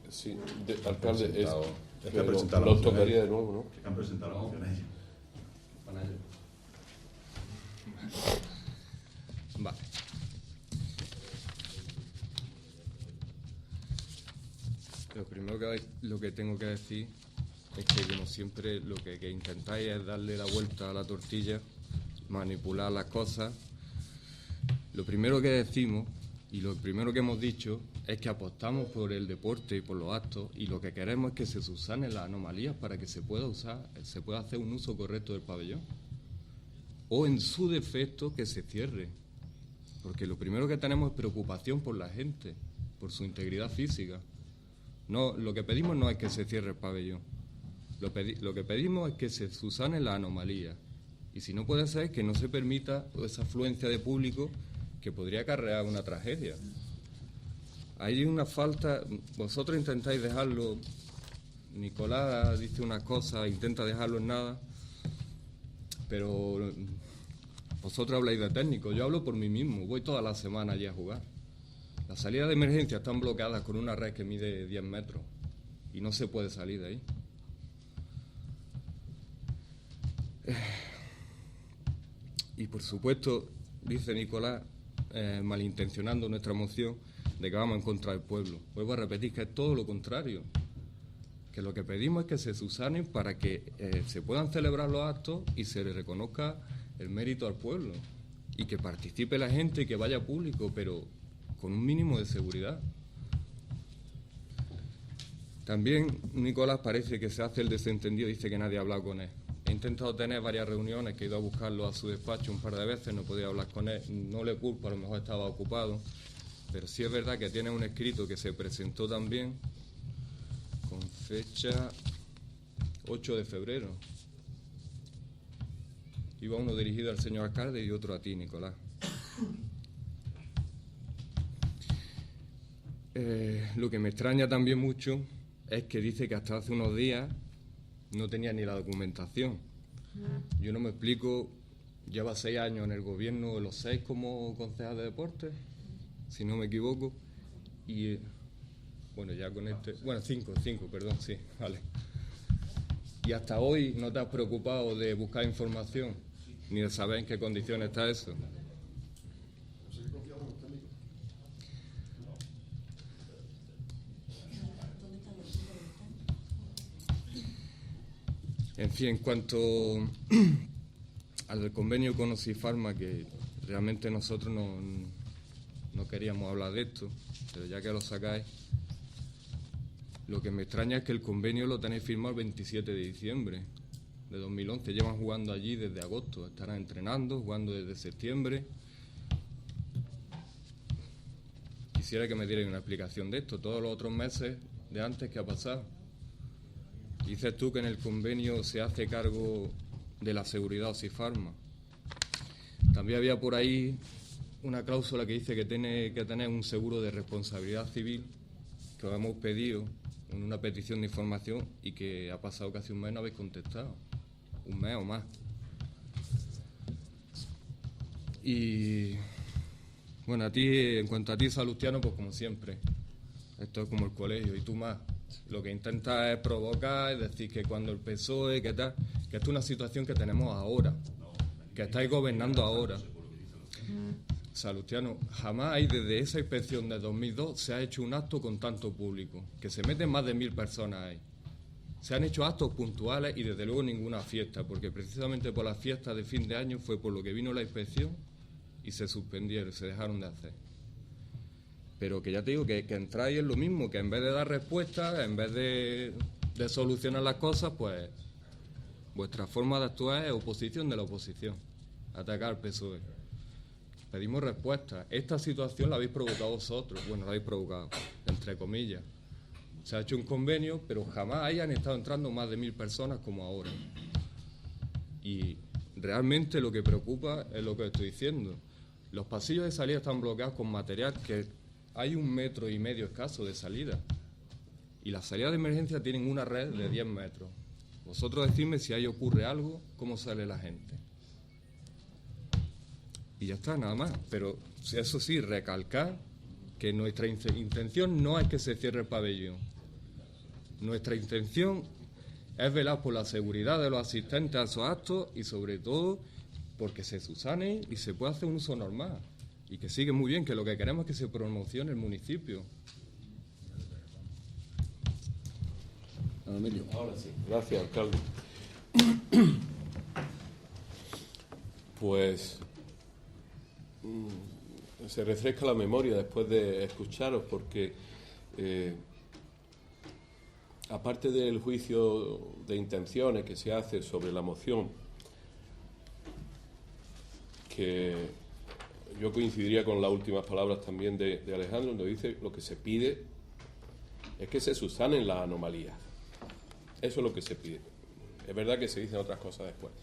Sí, alcalde, es que han presentado lo tocaría de nuevo, ¿no? Es que han presentado la moción ellos. Vale. Lo que tengo que decir es que, como siempre, lo que intentáis es darle la vuelta a la tortilla, manipular las cosas. Lo primero que decimos y lo primero que hemos dicho es que apostamos por el deporte y por los actos, y lo que queremos es que se subsanen las anomalías para que se pueda hacer un uso correcto del pabellón, o en su defecto que se cierre, porque lo primero que tenemos es preocupación por la gente, por su integridad física. No, lo que pedimos no es que se cierre el pabellón, lo que pedimos es que se subsanen las anomalías, y si no puede ser, que no se permita esa afluencia de público que podría acarrear una tragedia. Hay una falta, vosotros intentáis dejarlo, Nicolás dice unas cosas, intenta dejarlo en nada, pero vosotros habláis de técnicos, yo hablo por mí mismo, voy toda la semana allí a jugar. Las salidas de emergencia están bloqueadas con una red que mide 10 metros y no se puede salir de ahí. Y por supuesto, dice Nicolás, malintencionando nuestra moción, de que vamos en contra del pueblo. Vuelvo a repetir que es todo lo contrario, que lo que pedimos es que se subsanen para que se puedan celebrar los actos y se le reconozca el mérito al pueblo, y que participe la gente y que vaya público, pero con un mínimo de seguridad. También Nicolás parece que se hace el desentendido, dice que nadie ha hablado con él. He intentado tener varias reuniones, que he ido a buscarlo a su despacho un par de veces, no podía hablar con él, no le culpo, a lo mejor estaba ocupado, pero sí es verdad que tiene un escrito que se presentó también con fecha 8 de febrero. Iba uno dirigido al señor alcalde y otro a ti, Nicolás. Lo que me extraña también mucho es que dice que hasta hace unos días no tenía ni la documentación. Yo no me explico, lleva 6 años en el gobierno, los 6 como concejal de deportes, si no me equivoco, y bueno, ya con bueno, 5, perdón, sí, vale. Y hasta hoy no te has preocupado de buscar información, ni de saber en qué condiciones está eso. En fin, en cuanto al convenio con Osifarma, que realmente nosotros no queríamos hablar de esto, pero ya que lo sacáis, lo que me extraña es que el convenio lo tenéis firmado el 27 de diciembre de 2011. Llevan jugando allí desde agosto, estarán entrenando, jugando desde septiembre. Quisiera que me dierais una explicación de esto. Todos los otros meses de antes, ¿qué ha pasado? Dices tú que en el convenio se hace cargo de la seguridad Osifarma. También había por ahí una cláusula que dice que tiene que tener un seguro de responsabilidad civil, que os hemos pedido en una petición de información y que ha pasado casi un mes y no habéis contestado. Un mes o más. Y bueno, a ti, en cuanto a ti, Salustiano, pues como siempre, esto es como el colegio y tú más. Lo que intentas es provocar, es decir que cuando el PSOE, que tal, que esto es una situación que tenemos ahora, que estáis gobernando ahora. Salustiano, jamás hay desde esa inspección de 2002 se ha hecho un acto con tanto público, que se meten más de 1000 personas ahí. Se han hecho actos puntuales y desde luego ninguna fiesta, porque precisamente por las fiestas de fin de año fue por lo que vino la inspección y se suspendieron, se dejaron de hacer. Pero que ya te digo que entráis en lo mismo, que en vez de dar respuestas, en vez de solucionar las cosas, pues vuestra forma de actuar es oposición de la oposición, atacar al PSOE. Pedimos respuestas. Esta situación la habéis provocado vosotros, bueno, la habéis provocado, entre comillas. Se ha hecho un convenio, pero jamás hayan estado entrando más de 1000 personas como ahora. Y realmente lo que preocupa es lo que estoy diciendo. Los pasillos de salida están bloqueados con material que hay 1,5 metros escaso de salida. Y las salidas de emergencia tienen una red de 10 metros. Vosotros decidme si ahí ocurre algo, cómo sale la gente. Y ya está, nada más. Pero eso sí, recalcar que nuestra intención no es que se cierre el pabellón. Nuestra intención es velar por la seguridad de los asistentes a esos actos y sobre todo porque se subsane y se pueda hacer un uso normal. Y que sigue muy bien, que lo que queremos es que se promocione el municipio. Ahora sí, gracias, alcalde. Pues se refresca la memoria después de escucharos, porque aparte del juicio de intenciones que se hace sobre la moción, que yo coincidiría con las últimas palabras también de Alejandro, donde dice lo que se pide es que se subsanen las anomalías. Eso es lo que se pide. Es verdad que se dicen otras cosas después.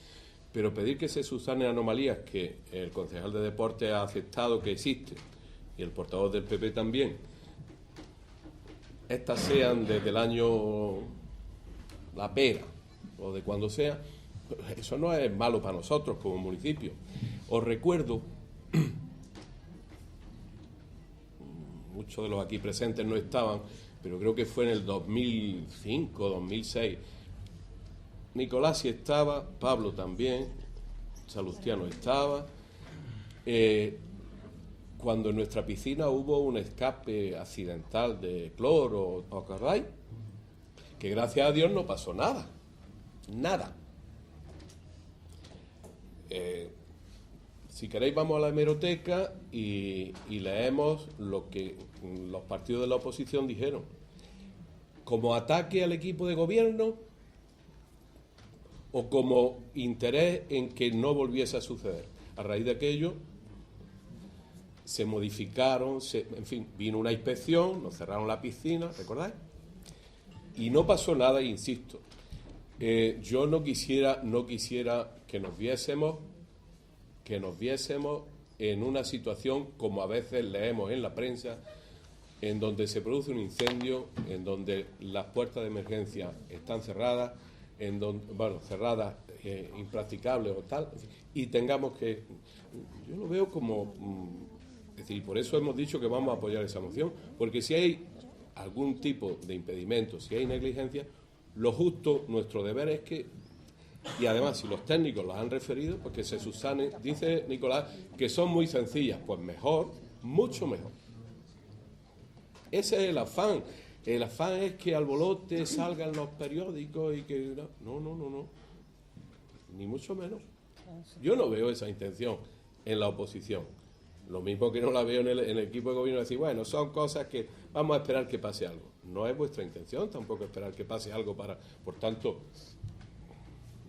Pero pedir que se subsanen anomalías que el concejal de deporte ha aceptado que existen y el portavoz del PP también, estas sean desde el año La Pera o de cuando sea, eso no es malo para nosotros como municipio. Os recuerdo, muchos de los aquí presentes no estaban, pero creo que fue en el 2005, 2006. Nicolás sí estaba, Pablo también, Salustiano estaba. Cuando en nuestra piscina hubo un escape accidental de cloro, ¿os acordáis? Que gracias a Dios no pasó nada. Nada. Si queréis vamos a la hemeroteca y leemos lo que los partidos de la oposición dijeron. Como ataque al equipo de gobierno o como interés en que no volviese a suceder. A raíz de aquello, se modificaron, en fin, vino una inspección, nos cerraron la piscina, ¿recordáis? Y no pasó nada, insisto. Yo no quisiera que nos viésemos en una situación como a veces leemos en la prensa, en donde se produce un incendio, en donde las puertas de emergencia están cerradas, cerradas, impracticables o tal, y tengamos que... Yo lo veo como... es decir, por eso hemos dicho que vamos a apoyar esa moción, porque si hay algún tipo de impedimento, si hay negligencia, lo justo, nuestro deber es que, y además si los técnicos los han referido, pues que se subsanen. Dice Nicolás que son muy sencillas, pues mejor, mucho mejor. Ese es el afán. El afán es que al bolote salgan los periódicos y que... No. Ni mucho menos. Yo no veo esa intención en la oposición. Lo mismo que no la veo en el equipo de gobierno, decir, bueno, son cosas que vamos a esperar que pase algo. No es vuestra intención tampoco esperar que pase algo para... Por tanto,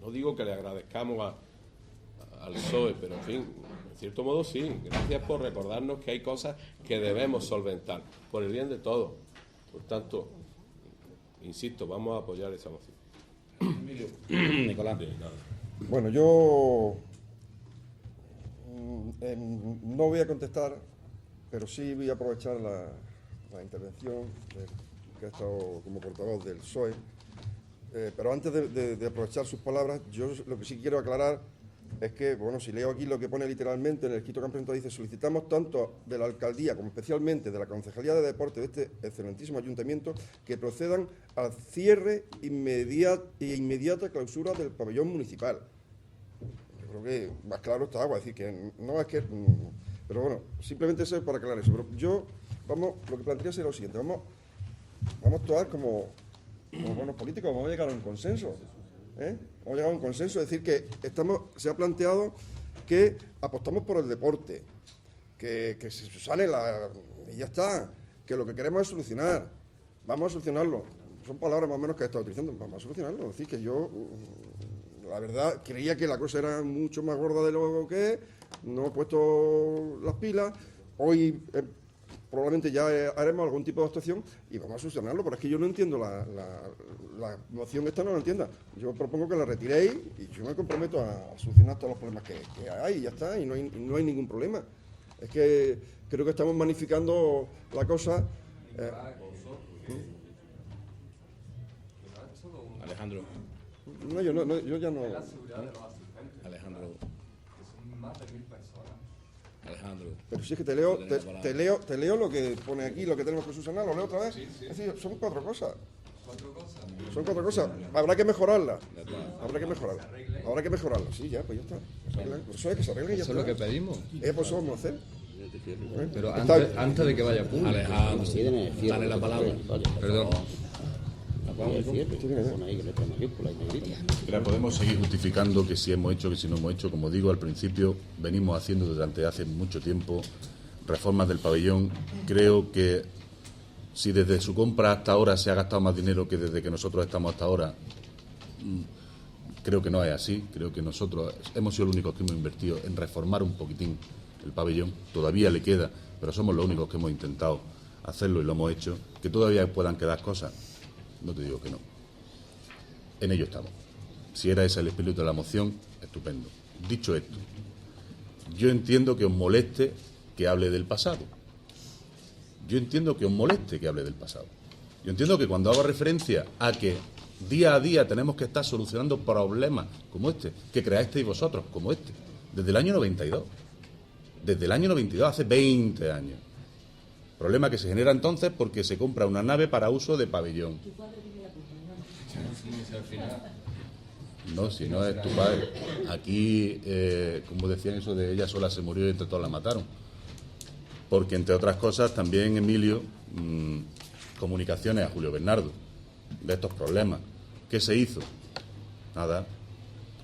no digo que le agradezcamos al PSOE, pero en fin, en cierto modo sí. Gracias por recordarnos que hay cosas que debemos solventar, por el bien de todos. Por tanto, insisto, vamos a apoyar esa moción. Nicolás. Bueno, yo no voy a contestar, pero sí voy a aprovechar la intervención que ha estado como portavoz del PSOE. Pero antes de aprovechar sus palabras, yo lo que sí quiero aclarar es que, bueno, si leo aquí lo que pone literalmente en el escrito que han presentado, dice: solicitamos tanto de la alcaldía como especialmente de la Concejalía de Deporte de este excelentísimo ayuntamiento que procedan al cierre inmediata clausura del pabellón municipal. Yo creo que más claro está agua, es decir, que no es que... Pero bueno, simplemente eso es para aclarar eso. Pero yo, lo que plantearía sería lo siguiente: vamos a actuar como buenos políticos, vamos a llegar a un consenso. Vamos a llegar a un consenso, es decir, que se ha planteado que apostamos por el deporte, que se sale y ya está, que lo que queremos es solucionar, vamos a solucionarlo. Son palabras más o menos que he estado utilizando, vamos a solucionarlo. Es decir, que yo, la verdad, creía que la cosa era mucho más gorda de lo que es, no he puesto las pilas, hoy probablemente ya haremos algún tipo de actuación y vamos a solucionarlo, pero es que yo no entiendo la moción esta, no la entienda. Yo propongo que la retiréis y yo me comprometo a solucionar todos los problemas que hay y ya está, y no hay ningún problema. Es que creo que estamos magnificando la cosa. Alejandro. No, yo ya no. Alejandro. Alejandro. Pero si es que te leo lo que pone aquí, lo que tenemos que subsanar, lo leo otra vez. Sí. Es decir, son cuatro cosas. Son cuatro cosas. Habrá que mejorarlas. Habrá que mejorarlas. Sí, ya, pues ya está. Eso es que se arregle y ya está. Eso es lo que pedimos. Pues eso vamos a hacer. Pero antes de que vaya público. Alejandro, dale la palabra. Perdón. Mira, podemos seguir justificando que si hemos hecho, que si no hemos hecho. Como digo, al principio venimos haciendo durante hace mucho tiempo reformas del pabellón. Creo que si desde su compra hasta ahora se ha gastado más dinero que desde que nosotros estamos hasta ahora, creo que no es así. Creo que nosotros hemos sido los únicos que hemos invertido en reformar un poquitín el pabellón. Todavía le queda, pero somos los únicos que hemos intentado hacerlo y lo hemos hecho. Que todavía puedan quedar cosas, no te digo que no. En ello estamos. Si era ese el espíritu de la moción, estupendo. Dicho esto, yo entiendo que os moleste que hable del pasado. Yo entiendo que os moleste que hable del pasado. Yo entiendo que cuando hago referencia a que día a día tenemos que estar solucionando problemas como este, que creasteis vosotros, como este, desde el año 92. Desde el año 92, hace 20 años. Problema que se genera entonces porque se compra una nave para uso de pabellón. No, si no es tu padre. Aquí, como decían eso de ella sola se murió y entre todos la mataron. Porque, entre otras cosas, también Emilio, comunicaciones a Julio Bernardo de estos problemas. ¿Qué se hizo? Nada.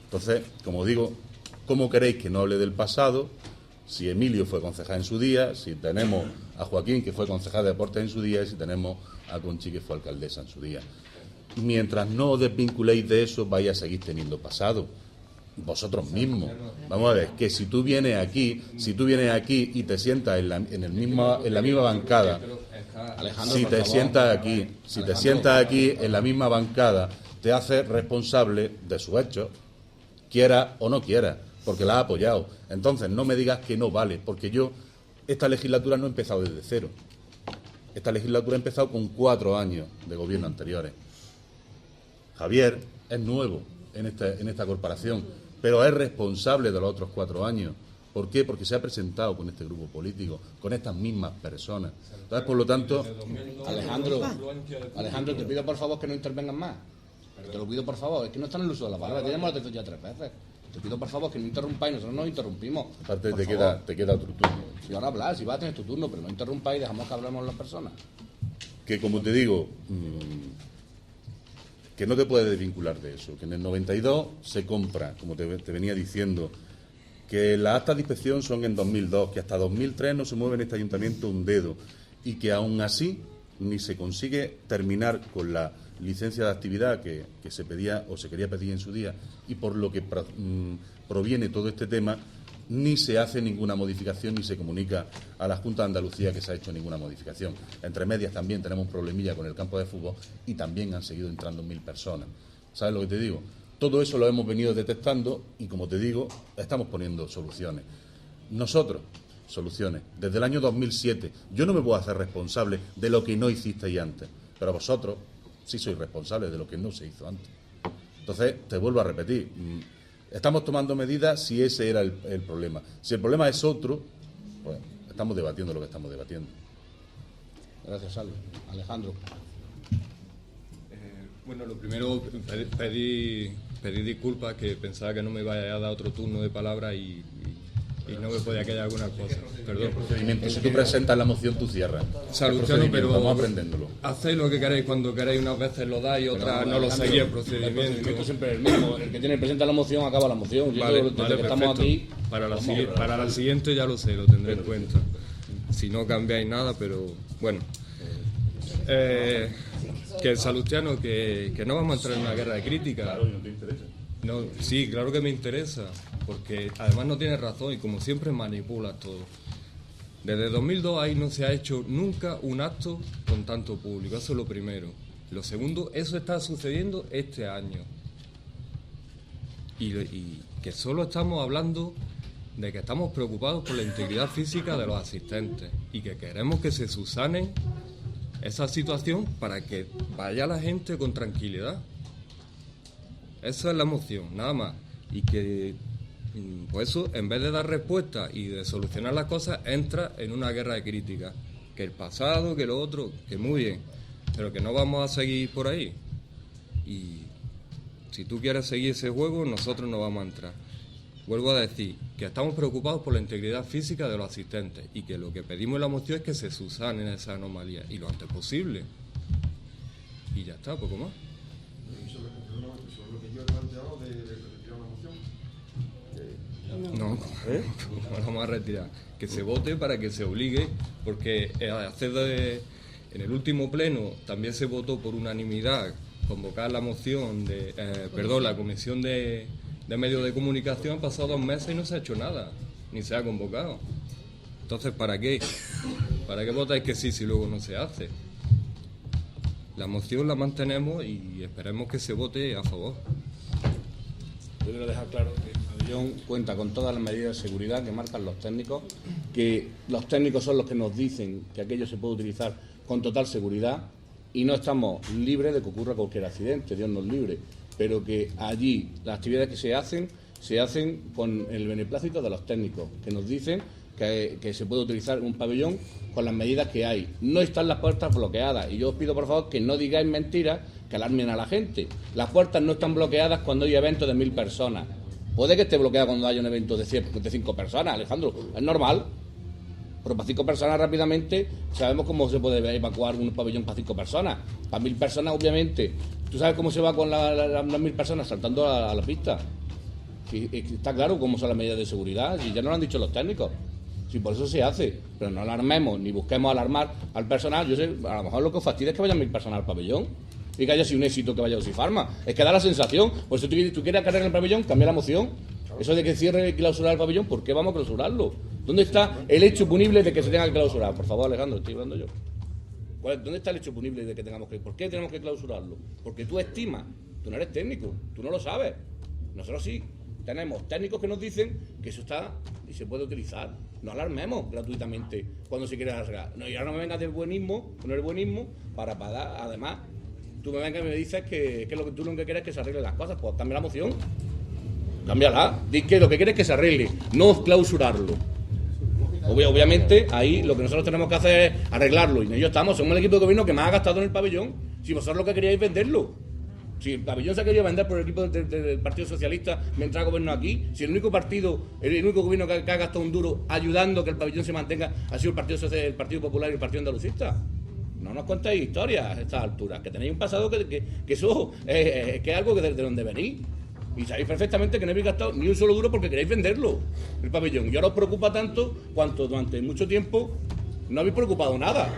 Entonces, como digo, ¿cómo queréis que no hable del pasado? Si Emilio fue concejal en su día, si tenemos a Joaquín, que fue concejal de deportes en su día, y si tenemos a Conchi, que fue alcaldesa en su día. Mientras no os desvinculéis de eso, vais a seguir teniendo pasado. vosotros mismos. Vamos a ver, que si tú vienes aquí y te sientas en la misma bancada, si te sientas aquí en la misma bancada, te haces responsable de sus hechos, quiera o no quiera, porque la has apoyado. Entonces no me digas que no vale, porque yo esta legislatura no he empezado desde cero. Esta legislatura ha empezado con 4 años de gobierno anteriores. Javier es nuevo en esta corporación, pero es responsable de los otros 4 años. ¿Por qué? Porque se ha presentado con este grupo político, con estas mismas personas. Entonces, por lo tanto... Alejandro, te pido por favor que no intervengas más. Te lo pido por favor, es que no está en el uso de la palabra, te llamado la atención ya 3 veces. Te pido por favor que no interrumpáis, nosotros no interrumpimos. Aparte te queda otro turno. Si ahora hablas, si vas a tener tu turno, pero no interrumpáis, dejamos que hablemos las personas. Que como te digo, que no te puedes desvincular de eso, que en el 92 se compra, como te venía diciendo, que las actas de inspección son en 2002, que hasta 2003 no se mueve en este ayuntamiento un dedo y que aún así ni se consigue terminar con la licencia de actividad que se pedía o se quería pedir en su día y por lo que proviene todo este tema, ni se hace ninguna modificación ni se comunica a la Junta de Andalucía que se ha hecho ninguna modificación. Entre medias también tenemos un problemilla con el campo de fútbol y también han seguido entrando 1000 personas. ¿Sabes lo que te digo? Todo eso lo hemos venido detectando y, como te digo, estamos poniendo soluciones. Nosotros, soluciones. Desde el año 2007, yo no me puedo hacer responsable de lo que no hicisteis antes, pero vosotros sí sois responsables de lo que no se hizo antes. Entonces, te vuelvo a repetir, estamos tomando medidas si ese era el problema. Si el problema es otro, pues estamos debatiendo lo que estamos debatiendo. Gracias, Alejandro. Bueno, lo primero, pedí disculpas, que pensaba que no me iba a dar otro turno de palabra y no me podía callar alguna cosa. Perdón. Si tú presentas la moción, tú cierras. Salustiano, pero vamos aprendiéndolo. Hacéis lo que queréis cuando queréis, unas veces lo dais y otras no lo seguís el procedimiento. El procedimiento siempre es el mismo. El que presenta la moción acaba la moción. Vale, estamos aquí. Para la siguiente ya lo sé, lo tendré en cuenta. Si no cambiáis nada, pero bueno. Que Salustiano, que no vamos a entrar en una guerra de crítica. Claro, ¿no te interesa? No, sí, claro que me interesa, porque además no tienes razón y como siempre manipulas todo. Desde 2002 ahí no se ha hecho nunca un acto con tanto público, eso es lo primero. Lo segundo, eso está sucediendo este año. Y que solo estamos hablando de que estamos preocupados por la integridad física de los asistentes y que queremos que se subsanen esa situación para que vaya la gente con tranquilidad. Esa es la moción, nada más. Y que, pues eso, en vez de dar respuesta y de solucionar las cosas, entra en una guerra de críticas. Que el pasado, que lo otro, que muy bien, pero que no vamos a seguir por ahí. Y si tú quieres seguir ese juego, nosotros no vamos a entrar. Vuelvo a decir que estamos preocupados por la integridad física de los asistentes y que lo que pedimos en la moción es que se subsanen esas anomalías y lo antes posible. Y ya está, poco más. No, no vamos a retirar. Que se vote para que se obligue, porque en el último pleno también se votó por unanimidad convocar la moción la comisión de medios de comunicación. Han pasado 2 meses y no se ha hecho nada, ni se ha convocado. Entonces, ¿para qué? ¿Para qué votáis que sí si luego no se hace? La moción la mantenemos y esperemos que se vote a favor. Yo quiero dejar claro que el pabellón cuenta con todas las medidas de seguridad que marcan los técnicos, que los técnicos son los que nos dicen que aquello se puede utilizar con total seguridad y no estamos libres de que ocurra cualquier accidente, Dios nos libre, pero que allí las actividades que se hacen con el beneplácito de los técnicos, que nos dicen que se puede utilizar un pabellón con las medidas que hay. No están las puertas bloqueadas y yo os pido por favor que no digáis mentiras que alarmen a la gente. Las puertas no están bloqueadas cuando hay eventos de 1000 personas. Puede que esté bloqueada cuando haya un evento de 5 personas, Alejandro, es normal. Pero para 5 personas rápidamente sabemos cómo se puede evacuar un pabellón para 5 personas. Para 1000 personas, obviamente. ¿Tú sabes cómo se va con las 1000 personas saltando a la pista? Sí, está claro cómo son las medidas de seguridad, y ya nos lo han dicho los técnicos. Sí, por eso se hace, pero no alarmemos ni busquemos alarmar al personal. Yo sé, a lo mejor lo que os fastidia es que vayan 1000 personas al pabellón. y que haya sido un éxito que vaya a Usifarma. Es que da la sensación. Por eso tú quieres cargar el pabellón, cambia la moción. Eso de que cierre y clausurar el pabellón, ¿por qué vamos a clausurarlo? ¿Dónde está el hecho punible de que se tenga que clausurar? Por favor, Alejandro, estoy hablando yo. ¿Dónde está el hecho punible de que tengamos que...? ¿Por qué tenemos que clausurarlo? Porque tú estimas, tú no eres técnico, tú no lo sabes. Nosotros sí. Tenemos técnicos que nos dicen que eso está y se puede utilizar. No alarmemos gratuitamente cuando se quiere alargar. No, y ahora no me vengas del buenismo, con el buenismo, para dar, además, tú me vengas y me dices que lo que tú lo que quieres es que se arreglen las cosas. Pues cambia la moción. Cámbiala. Di que lo que quieres es que se arregle, no clausurarlo. Obviamente, ahí lo que nosotros tenemos que hacer es arreglarlo. Y en ello estamos. Somos el equipo de gobierno que más ha gastado en el pabellón. Si vosotros lo que queríais es venderlo. Si el pabellón se ha querido vender por el equipo del Partido Socialista mientras gobierno aquí, si el único gobierno que ha gastado un duro ayudando a que el pabellón se mantenga ha sido el Partido Popular y el Partido Andalucista. No nos contéis historias a estas alturas, que tenéis un pasado que eso que es algo de donde venís. Y sabéis perfectamente que no habéis gastado ni un solo duro porque queréis venderlo, el pabellón. Y ahora os preocupa tanto cuanto durante mucho tiempo no habéis preocupado nada.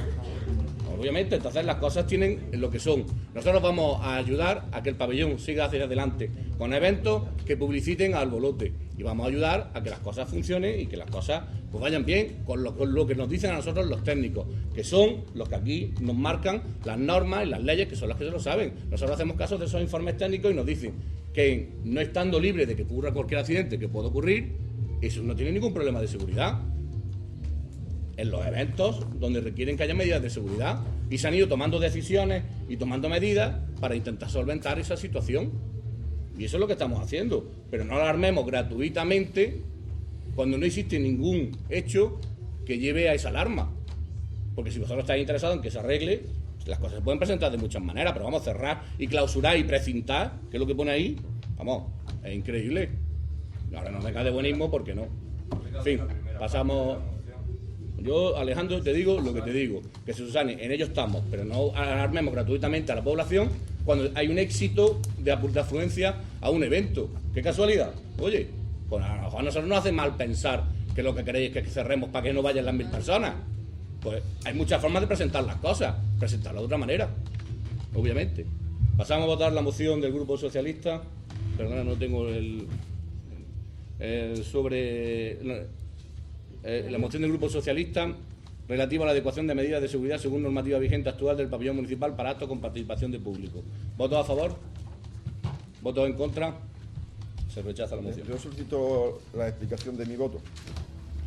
Obviamente, entonces las cosas tienen lo que son. Nosotros vamos a ayudar a que el pabellón siga hacia adelante con eventos que publiciten al bolote y vamos a ayudar a que las cosas funcionen y que las cosas pues vayan bien con lo que nos dicen a nosotros los técnicos, que son los que aquí nos marcan las normas y las leyes, que son las que se lo saben. Nosotros hacemos caso de esos informes técnicos y nos dicen que no estando libre de que ocurra cualquier accidente que pueda ocurrir, eso no tiene ningún problema de seguridad. En los eventos donde requieren que haya medidas de seguridad y se han ido tomando decisiones y tomando medidas para intentar solventar esa situación. Y eso es lo que estamos haciendo. Pero no alarmemos gratuitamente cuando no existe ningún hecho que lleve a esa alarma. Porque si vosotros estáis interesados en que se arregle, las cosas se pueden presentar de muchas maneras, pero vamos a cerrar y clausurar y precintar, que es lo que pone ahí. Vamos, es increíble. Ahora no me cae de buenismo porque no. En fin, pasamos... Yo, Alejandro, te digo lo que te digo, que se subsane, en ello estamos, pero no alarmemos gratuitamente a la población cuando hay un éxito de afluencia a un evento. ¡Qué casualidad! Oye, pues a lo mejor a nosotros nos hace mal pensar que lo que queréis es que cerremos para que no vayan las 1000 personas. Pues hay muchas formas de presentar las cosas, presentarlas de otra manera, obviamente. Pasamos a votar la moción del Grupo Socialista. Perdona, no tengo la moción del Grupo Socialista relativa a la adecuación de medidas de seguridad según normativa vigente actual del pabellón municipal para actos con participación de público. ¿Votos a favor? ¿Votos en contra? Se rechaza la moción. Yo solicito la explicación de mi voto.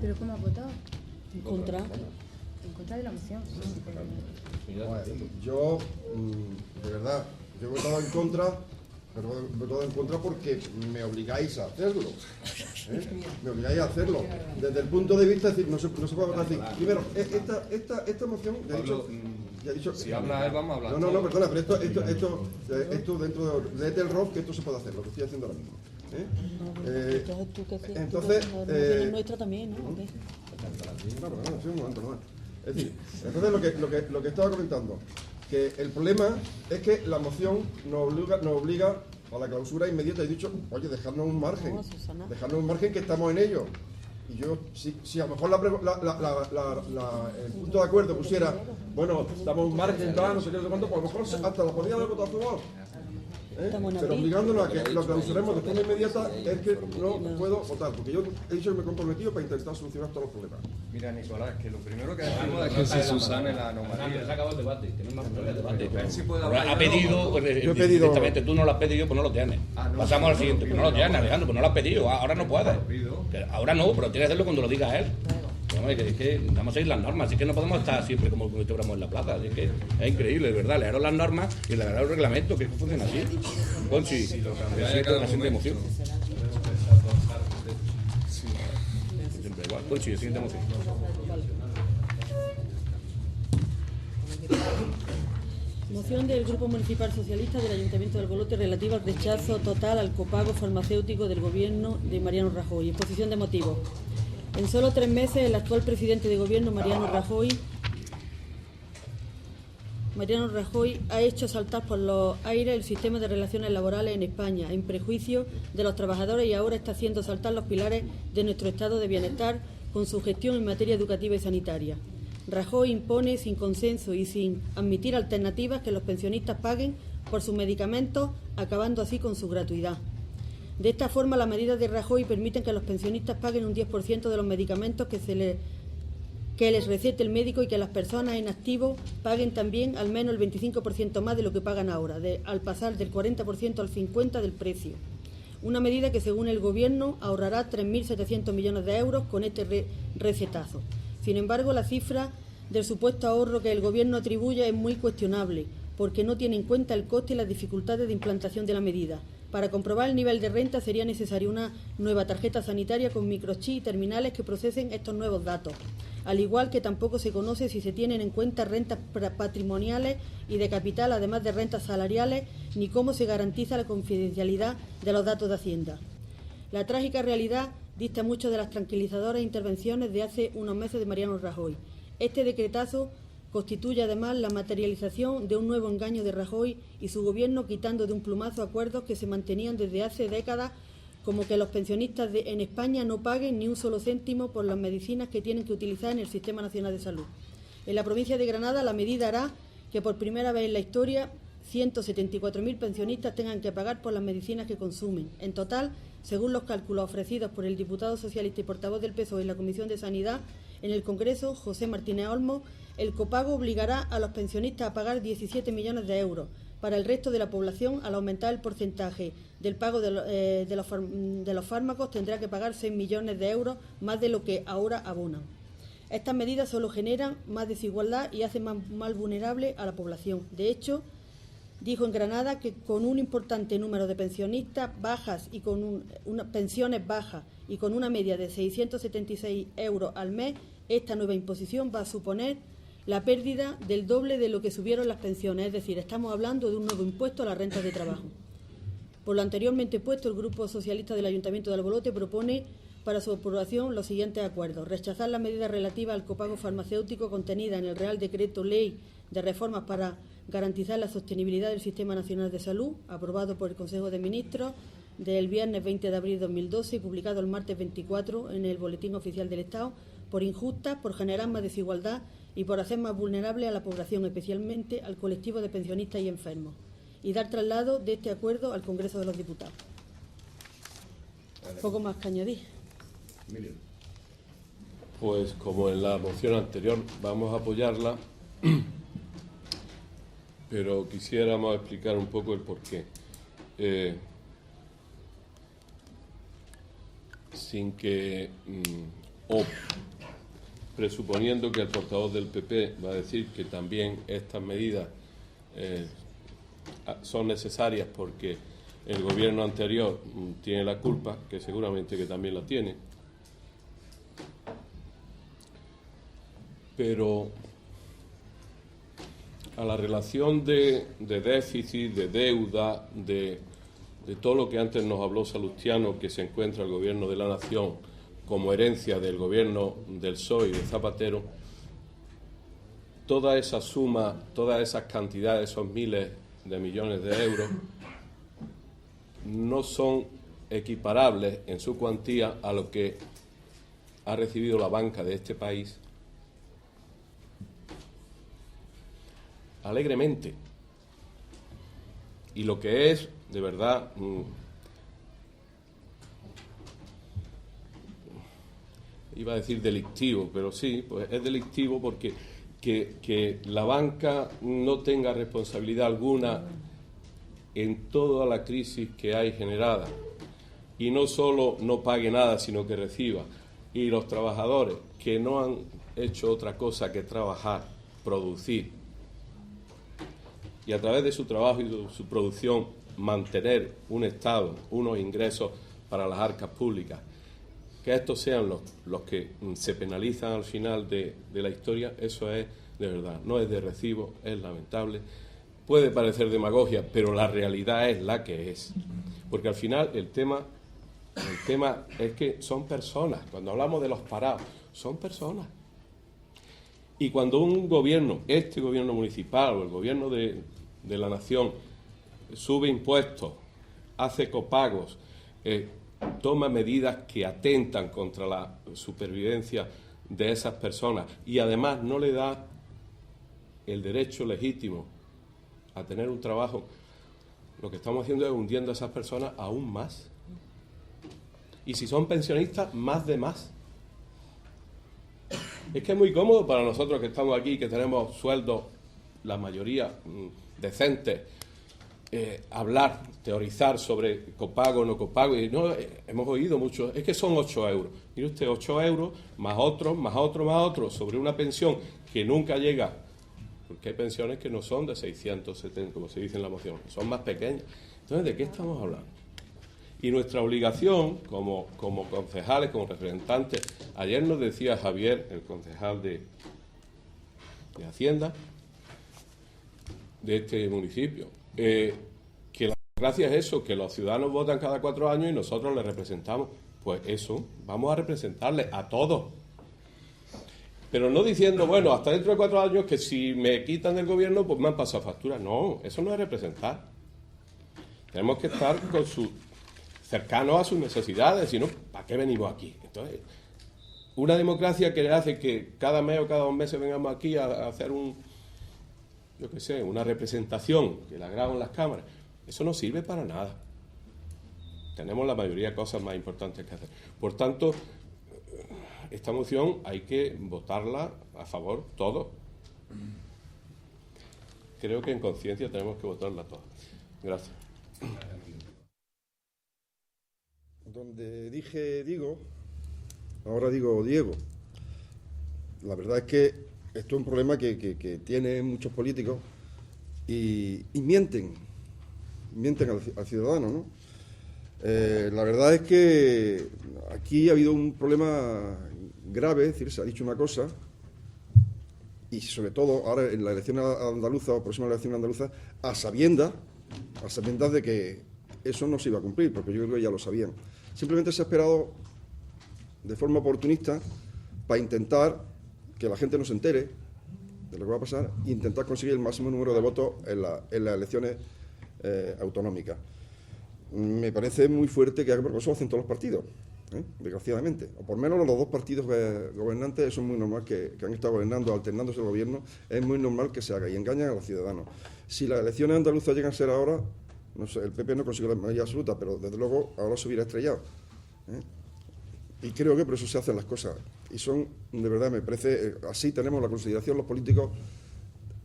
¿Pero cómo has votado? En contra. En contra de la moción. Yo, de verdad, yo he votado en contra, pero he votado en contra porque me obligáis a hacerlo. Me obligáis a hacerlo. Desde el punto de vista, es decir, no se puede votar así. Primero, esta moción, ya he dicho... Si habla él, vamos a hablar. No, perdona, pero esto dentro del ROF, que esto se puede hacer, lo que estoy haciendo ahora mismo. Entonces, nuestra también, ¿no? Claro, sí, un momento, no. Es decir, entonces lo que estaba comentando, que el problema es que la moción nos obliga a la clausura inmediata. He dicho, oye, dejarnos un margen que estamos en ello. Y yo, si a lo mejor el punto de acuerdo pusiera, bueno, damos un margen, no sé qué, no sé cuánto, pues a lo mejor hasta la podría haber votado a favor. Pero obligándonos a que lo clausuremos de forma inmediata es que no puedo votar, porque yo he dicho que me he comprometido para intentar solucionar todos los problemas. Mira, Nicolás, que lo primero que decimos es que se subsane la anomalía. Se acabó el debate, tenemos más problemas de debate. Ha pedido, yo he pedido, directamente, tú no lo has pedido, pues no lo tienes. Pasamos al siguiente, pues no lo tienes, Alejandro, pues no lo has pedido, ahora no puedes. Ahora no, pero tienes que hacerlo cuando lo diga él. Es que vamos a seguir las normas, así que no podemos estar siempre como si estuviéramos en la plaza, así que es increíble, de verdad, leeros las normas y leeros el reglamento, que funciona así. Conchi, la siguiente moción. Siempre igual, Conchi, la siguiente moción. Moción del Grupo Municipal Socialista del Ayuntamiento del Bolote relativa al rechazo total al copago farmacéutico del Gobierno de Mariano Rajoy. Exposición de motivos. En solo 3 meses, el actual presidente de Gobierno, Mariano Rajoy, ha hecho saltar por los aires el sistema de relaciones laborales en España, en prejuicio de los trabajadores, y ahora está haciendo saltar los pilares de nuestro estado de bienestar con su gestión en materia educativa y sanitaria. Rajoy impone sin consenso y sin admitir alternativas que los pensionistas paguen por sus medicamentos, acabando así con su gratuidad. De esta forma, las medidas de Rajoy permiten que los pensionistas paguen un 10% de los medicamentos que les recete el médico y que las personas en activo paguen también al menos el 25% más de lo que pagan ahora, al pasar del 40% al 50% del precio. Una medida que, según el Gobierno, ahorrará 3.700 millones de euros con este recetazo. Sin embargo, la cifra del supuesto ahorro que el Gobierno atribuye es muy cuestionable, porque no tiene en cuenta el coste y las dificultades de implantación de la medida. Para comprobar el nivel de renta sería necesaria una nueva tarjeta sanitaria con microchip y terminales que procesen estos nuevos datos, al igual que tampoco se conoce si se tienen en cuenta rentas patrimoniales y de capital, además de rentas salariales, ni cómo se garantiza la confidencialidad de los datos de Hacienda. La trágica realidad dista mucho de las tranquilizadoras intervenciones de hace unos meses de Mariano Rajoy. Este decretazo constituye además la materialización de un nuevo engaño de Rajoy y su Gobierno, quitando de un plumazo acuerdos que se mantenían desde hace décadas, como que los pensionistas en España no paguen ni un solo céntimo por las medicinas que tienen que utilizar en el Sistema Nacional de Salud. En la provincia de Granada, la medida hará que por primera vez en la historia 174.000 pensionistas tengan que pagar por las medicinas que consumen. En total, según los cálculos ofrecidos por el diputado socialista y portavoz del PSOE en la Comisión de Sanidad, en el Congreso, José Martínez Olmos, el copago obligará a los pensionistas a pagar 17 millones de euros. Para el resto de la población, al aumentar el porcentaje del pago de los fármacos, tendrá que pagar 6 millones de euros más de lo que ahora abonan. Estas medidas solo generan más desigualdad y hacen más vulnerable a la población. De hecho, dijo en Granada que con un importante número de pensionistas bajas y con pensiones bajas y con una media de 676 euros al mes, esta nueva imposición va a suponer la pérdida del doble de lo que subieron las pensiones, es decir, estamos hablando de un nuevo impuesto a las rentas de trabajo. Por lo anteriormente expuesto, el Grupo Socialista del Ayuntamiento de Albolote propone para su aprobación los siguientes acuerdos: rechazar la medida relativa al copago farmacéutico contenida en el Real Decreto Ley de Reformas para garantizar la sostenibilidad del Sistema Nacional de Salud, aprobado por el Consejo de Ministros del viernes 20 de abril de 2012 y publicado el martes 24 en el Boletín Oficial del Estado, por injustas, por generar más desigualdad y por hacer más vulnerable a la población, especialmente al colectivo de pensionistas y enfermos, y dar traslado de este acuerdo al Congreso de los Diputados. Poco más que añadir. Pues como en la moción anterior, vamos a apoyarla, pero quisiéramos explicar un poco el porqué. Sin que, o presuponiendo que el portavoz del PP va a decir que también estas medidas son necesarias porque el gobierno anterior tiene la culpa, que seguramente que también la tiene, pero a la relación de déficit, de deuda, de todo lo que antes nos habló Salustiano, que se encuentra el Gobierno de la Nación como herencia del Gobierno del PSOE y de Zapatero, toda esa suma, todas esas cantidades, esos miles de millones de euros, no son equiparables en su cuantía a lo que ha recibido la banca de este país alegremente. Y lo que es, de verdad, iba a decir delictivo, pero sí, pues es delictivo porque que la banca no tenga responsabilidad alguna en toda la crisis que hay generada, y no solo no pague nada, sino que reciba, y los trabajadores que no han hecho otra cosa que trabajar, producir, y a través de su trabajo y de su producción mantener un Estado, unos ingresos para las arcas públicas, que estos sean los que se penalizan al final de la historia, eso es de verdad, no es de recibo, es lamentable. Puede parecer demagogia, pero la realidad es la que es. Porque al final el tema es que son personas. Cuando hablamos de los parados, son personas. Y cuando un gobierno, este gobierno municipal o el gobierno de la nación, sube impuestos, hace copagos, toma medidas que atentan contra la supervivencia de esas personas y además no le da el derecho legítimo a tener un trabajo, lo que estamos haciendo es hundiendo a esas personas aún más. Y si son pensionistas, más de más. Es que es muy cómodo para nosotros que estamos aquí, que tenemos sueldos, la mayoría decentes, hablar, teorizar sobre copago o no copago. Y no, hemos oído mucho, es que son 8 euros. Mire usted, 8 euros, más otros, más otros, más otros, sobre una pensión que nunca llega, porque hay pensiones que no son de 670, como se dice en la moción, son más pequeñas. Entonces, ¿de qué estamos hablando? Y nuestra obligación como concejales, como representantes, ayer nos decía Javier, el concejal de Hacienda, de este municipio, que la democracia es eso, que los ciudadanos votan cada 4 años y nosotros les representamos. Pues eso, vamos a representarles a todos. Pero no diciendo, bueno, hasta dentro de 4 años que si me quitan del gobierno, pues me han pasado factura. No, eso no es representar. Tenemos que estar con cercanos a sus necesidades, si no, ¿para qué venimos aquí? Entonces, una democracia que hace que cada mes o cada 2 meses vengamos aquí a hacer una representación, que la graban las cámaras, eso no sirve para nada. Tenemos la mayoría de cosas más importantes que hacer. Por tanto, esta moción hay que votarla a favor todos. Creo que en conciencia tenemos que votarla todos. Gracias. Donde dije digo, ahora digo Diego. La verdad es que esto es un problema que tienen muchos políticos y mienten al ciudadano, ¿no? La verdad es que aquí ha habido un problema grave, es decir, se ha dicho una cosa y sobre todo ahora en la elección andaluza o próxima elección andaluza, a sabiendas de que eso no se iba a cumplir, porque yo creo que ya lo sabían. Simplemente se ha esperado de forma oportunista para intentar que la gente no se entere de lo que va a pasar e intentar conseguir el máximo número de votos en las elecciones autonómicas. Me parece muy fuerte que eso lo hacen todos los partidos, desgraciadamente. O por menos los 2 partidos gobernantes, eso es muy normal que han estado gobernando, alternándose el gobierno, es muy normal que se haga y engañan a los ciudadanos. Si las elecciones andaluzas llegan a ser ahora, no sé, el PP no consigue la mayoría absoluta, pero desde luego ahora se hubiera estrellado. Y creo que por eso se hacen las cosas. Y son, de verdad, me parece, así tenemos la consideración los políticos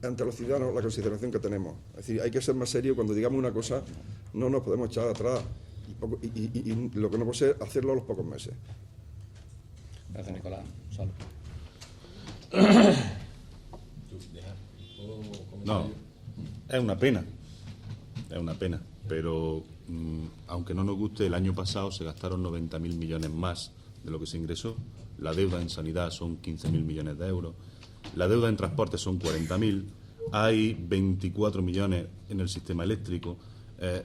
ante los ciudadanos, la consideración que tenemos. Es decir, hay que ser más serio cuando digamos una cosa, no nos podemos echar atrás. Y lo que no puede ser hacerlo a los pocos meses. Gracias, Nicolás. Salud. No, es una pena. Es una pena, pero aunque no nos guste, el año pasado se gastaron 90.000 millones más de lo que se ingresó. La deuda en sanidad son 15.000 millones de euros. La deuda en transporte son 40.000. Hay 24 millones en el sistema eléctrico.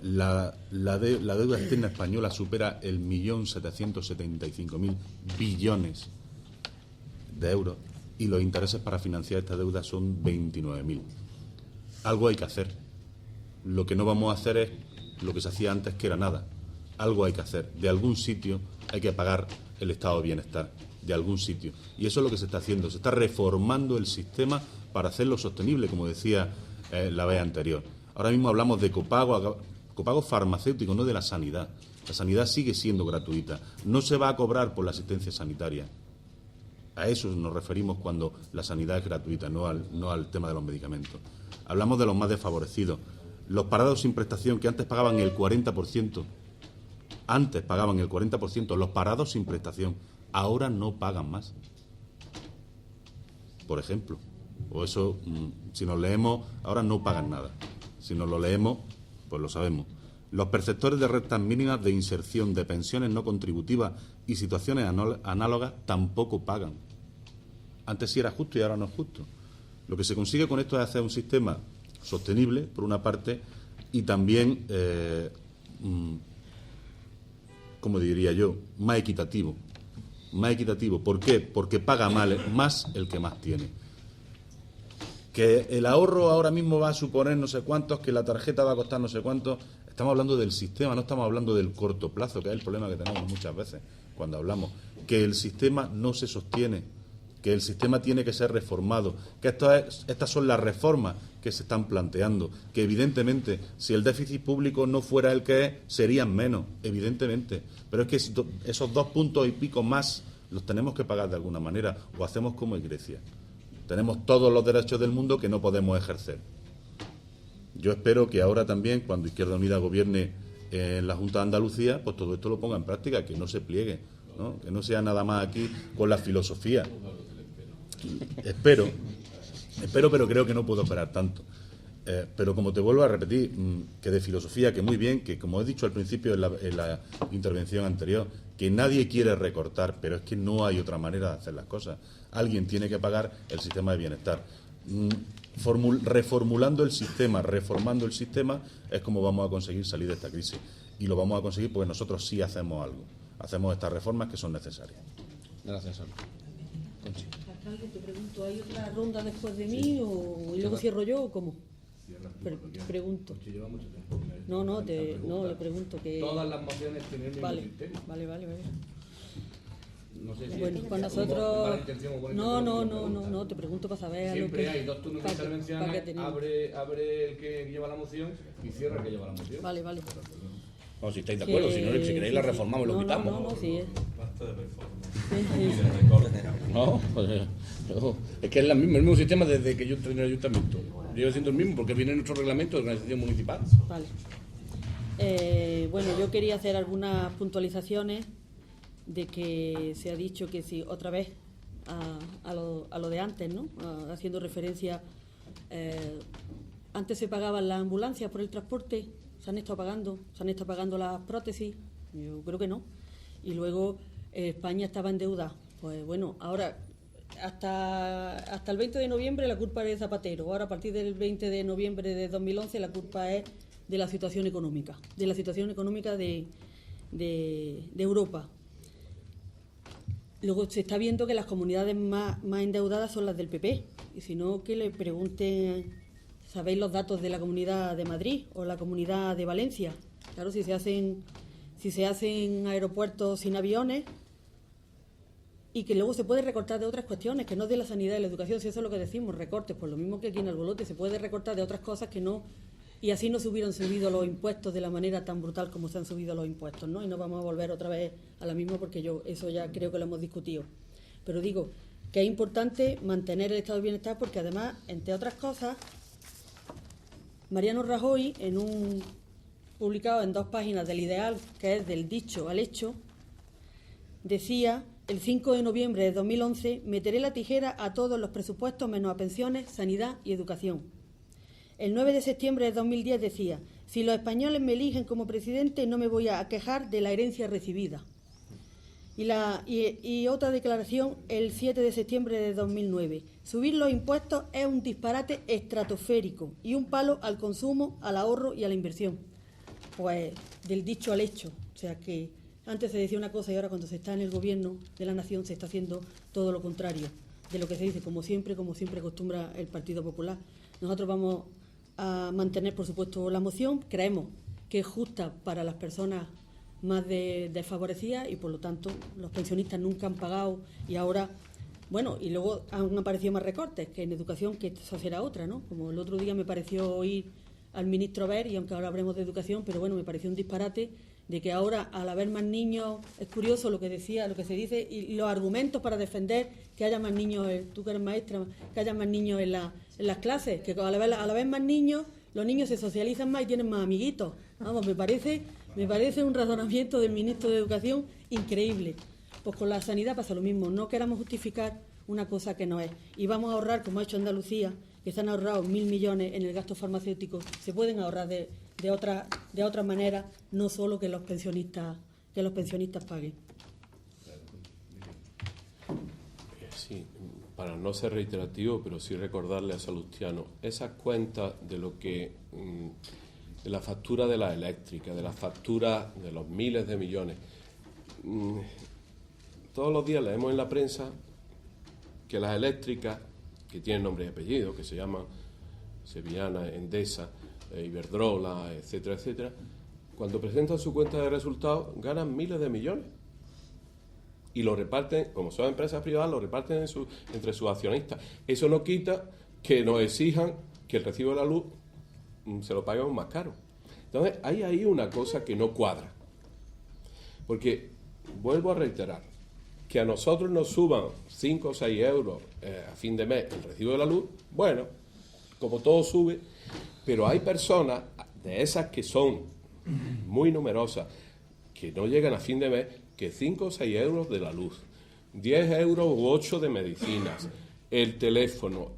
La deuda externa española supera el 1.775.000 billones de euros y los intereses para financiar esta deuda son 29.000. Algo hay que hacer. Lo que no vamos a hacer es lo que se hacía antes, que era nada. Algo hay que hacer. De algún sitio hay que pagar el estado de bienestar. De algún sitio. Y eso es lo que se está haciendo. Se está reformando el sistema para hacerlo sostenible, como decía la vez anterior. Ahora mismo hablamos de copago farmacéutico, no de la sanidad. La sanidad sigue siendo gratuita. No se va a cobrar por la asistencia sanitaria. A eso nos referimos cuando la sanidad es gratuita, no al tema de los medicamentos. Hablamos de los más desfavorecidos. Los parados sin prestación, que antes pagaban el 40%, los parados sin prestación, ahora no pagan más. Por ejemplo. O eso, si nos leemos, ahora no pagan nada. Si nos lo leemos, pues lo sabemos. Los perceptores de rentas mínimas de inserción, de pensiones no contributivas y situaciones análogas tampoco pagan. Antes sí era justo y ahora no es justo. Lo que se consigue con esto es hacer un sistema sostenible, por una parte, y también, como diría yo, más equitativo. Más equitativo. ¿Por qué? Porque paga más el que más tiene. Que el ahorro ahora mismo va a suponer no sé cuántos, que la tarjeta va a costar no sé cuántos. Estamos hablando del sistema, no estamos hablando del corto plazo, que es el problema que tenemos muchas veces cuando hablamos. Que el sistema no se sostiene que el sistema tiene que ser reformado, que estas son las reformas que se están planteando, que evidentemente si el déficit público no fuera el que es, serían menos, evidentemente, pero es que esos 2 puntos y pico más los tenemos que pagar de alguna manera, o hacemos como en Grecia. Tenemos todos los derechos del mundo que no podemos ejercer. Yo espero que ahora también, cuando Izquierda Unida gobierne en la Junta de Andalucía, pues todo esto lo ponga en práctica, que no se pliegue, ¿no? Que no sea nada más aquí con la filosofía. Espero, pero creo que no puedo esperar tanto. Pero como te vuelvo a repetir, que de filosofía, que muy bien, que como he dicho al principio en la intervención anterior, que nadie quiere recortar, pero es que no hay otra manera de hacer las cosas. Alguien tiene que pagar el sistema de bienestar. Reformulando el sistema, reformando el sistema, es como vamos a conseguir salir de esta crisis. Y lo vamos a conseguir porque nosotros sí hacemos algo. Hacemos estas reformas que son necesarias. Gracias, Sol. Conchi. Alcalde, te pregunto, ¿hay otra ronda después de mí y luego cierro yo o cómo? Pregunto. No, le pregunto que... Todas las mociones tienen el mismo sistema. Vale. No sé si bueno, con nosotros... No, te pregunto para saber... Siempre hay 2 turnos de intervención, abre el que lleva la moción y cierra el que lleva la moción. Vale. No, si estáis de acuerdo, si queréis la reformamos y lo quitamos. No, sí. Basta de reforma. No, es que es el mismo sistema desde que yo estoy en el ayuntamiento. Llevo siendo el mismo porque viene en nuestro reglamento de organización municipal. Vale. Bueno, yo quería hacer algunas puntualizaciones de que se ha dicho que si otra vez a lo de antes, ¿no? Haciendo referencia, antes se pagaban las ambulancias por el transporte, se han estado pagando las prótesis, yo creo que no, y luego España estaba en deuda. Pues bueno, ahora hasta el 20 de noviembre la culpa es de Zapatero, ahora a partir del 20 de noviembre de 2011 la culpa es de la situación económica, de Europa. Luego se está viendo que las comunidades más endeudadas son las del PP, y si no, que le pregunten, ¿sabéis los datos de la Comunidad de Madrid o la Comunidad de Valencia? Claro, si se hacen aeropuertos sin aviones, y que luego se puede recortar de otras cuestiones, que no es de la sanidad y la educación, si eso es lo que decimos, recortes, pues lo mismo que aquí en Albolote, se puede recortar de otras cosas que no, y así no se hubieran subido los impuestos de la manera tan brutal como se han subido los impuestos, ¿no? Y no vamos a volver otra vez a la misma porque eso ya creo que lo hemos discutido. Pero digo que es importante mantener el estado de bienestar porque además, entre otras cosas, Mariano Rajoy, publicado en 2 páginas del Ideal, que es del dicho al hecho, decía: el 5 de noviembre de 2011 meteré la tijera a todos los presupuestos menos a pensiones, sanidad y educación. El 9 de septiembre de 2010 decía: si los españoles me eligen como presidente no me voy a quejar de la herencia recibida. Y otra declaración el 7 de septiembre de 2009: subir los impuestos es un disparate estratosférico y un palo al consumo, al ahorro y a la inversión. Pues del dicho al hecho, o sea que antes se decía una cosa y ahora cuando se está en el gobierno de la nación se está haciendo todo lo contrario de lo que se dice, como siempre acostumbra el Partido Popular. Nosotros vamos a mantener, por supuesto, la moción. Creemos que es justa para las personas más desfavorecidas y, por lo tanto, los pensionistas nunca han pagado y ahora, bueno, y luego han aparecido más recortes, que en educación, que eso será otra, ¿no? Como el otro día me pareció oír al ministro Ver, y aunque ahora hablemos de educación, pero bueno, me pareció un disparate de que ahora, al haber más niños, es curioso lo que se dice, y los argumentos para defender que haya más niños, tú que eres maestra, que haya más niños en las clases, que al haber más niños, los niños se socializan más y tienen más amiguitos. Vamos, me parece un razonamiento del ministro de Educación increíble. Pues con la sanidad pasa lo mismo, no queramos justificar una cosa que no es. Y vamos a ahorrar, como ha hecho Andalucía, que se han ahorrado 1.000 millones en el gasto farmacéutico, se pueden ahorrar de otra manera, no solo que los pensionistas paguen. Sí, para no ser reiterativo, pero sí recordarle a Salustiano, esas cuentas de lo que de la factura de la eléctrica, de la factura de los miles de millones, todos los días leemos en la prensa que las eléctricas, que tienen nombre y apellido, que se llaman Sevillana, Endesa, Iberdrola, etcétera, etcétera, cuando presentan su cuenta de resultados ganan miles de millones. y lo reparten, como son empresas privadas, lo reparten entre sus accionistas. Eso no quita que nos exijan que el recibo de la luz se lo paguemos más caro. Entonces, hay ahí una cosa que no cuadra. Porque, vuelvo a reiterar, que a nosotros nos suban 5 o 6 euros a fin de mes el recibo de la luz, bueno, como todo sube, pero hay personas de esas que son muy numerosas, que no llegan a fin de mes, que 5 o 6 euros de la luz, 10 euros u 8 de medicinas, el teléfono,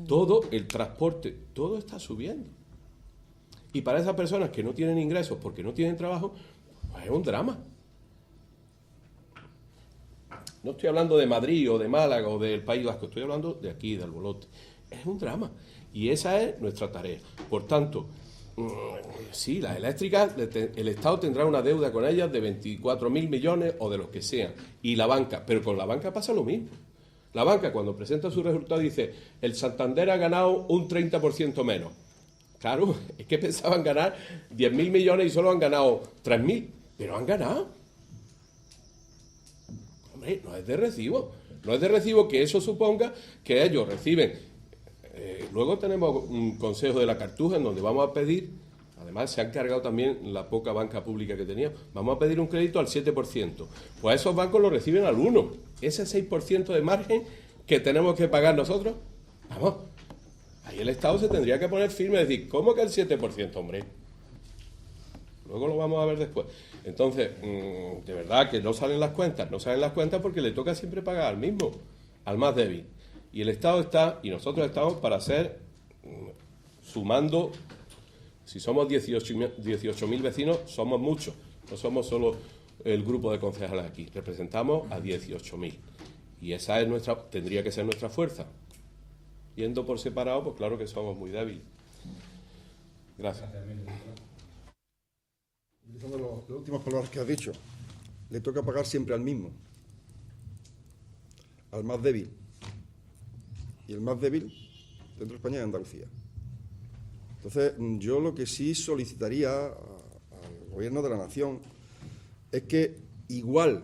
todo, el transporte, todo está subiendo. Y para esas personas que no tienen ingresos porque no tienen trabajo, pues es un drama. No estoy hablando de Madrid o de Málaga o del País Vasco, estoy hablando de aquí, de Albolote. Es un drama. Y esa es nuestra tarea. Por tanto, sí, las eléctricas, el Estado tendrá una deuda con ellas de 24.000 millones o de los que sean. Y la banca, pero con la banca pasa lo mismo. La banca, cuando presenta su resultado, dice: el Santander ha ganado un 30% menos. Claro, es que pensaban ganar 10.000 millones y solo han ganado 3.000, pero han ganado. Hombre, no es de recibo. No es de recibo que eso suponga que ellos reciben. Luego tenemos un consejo de la Cartuja en donde vamos a pedir, además se han cargado también la poca banca pública que teníamos, vamos a pedir un crédito al 7%. Pues esos bancos lo reciben al 1%. Ese 6% de margen que tenemos que pagar nosotros, vamos, ahí el Estado se tendría que poner firme y decir: ¿cómo que el 7%, hombre? Luego lo vamos a ver después. Entonces, de verdad que no salen las cuentas porque le toca siempre pagar al mismo, al más débil. Y el Estado está, y nosotros estamos para hacer, sumando, si somos 18.000 vecinos, somos muchos, no somos solo el grupo de concejales aquí, representamos a 18.000. Y esa es tendría que ser nuestra fuerza. Yendo por separado, pues claro que somos muy débiles. Gracias. Utilizando las últimas palabras que has dicho, le toca pagar siempre al mismo, al más débil. Y el más débil dentro de España es Andalucía. Entonces, yo lo que sí solicitaría al Gobierno de la Nación es que, igual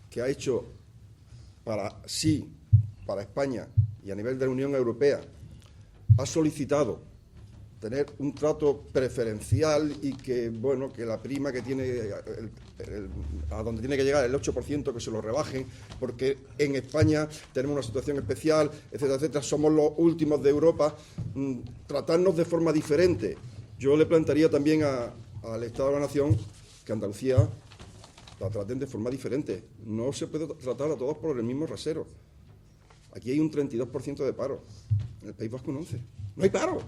que ha hecho para España y a nivel de la Unión Europea, ha solicitado tener un trato preferencial y que, bueno, que la prima que tiene, a donde tiene que llegar el 8%, que se lo rebajen, porque en España tenemos una situación especial, etcétera, etcétera, somos los últimos de Europa, tratarnos de forma diferente. Yo le plantearía también al Estado de la Nación que Andalucía la traten de forma diferente. No se puede tratar a todos por el mismo rasero. Aquí hay un 32% de paro, en el País Vasco un 11%. No hay paro.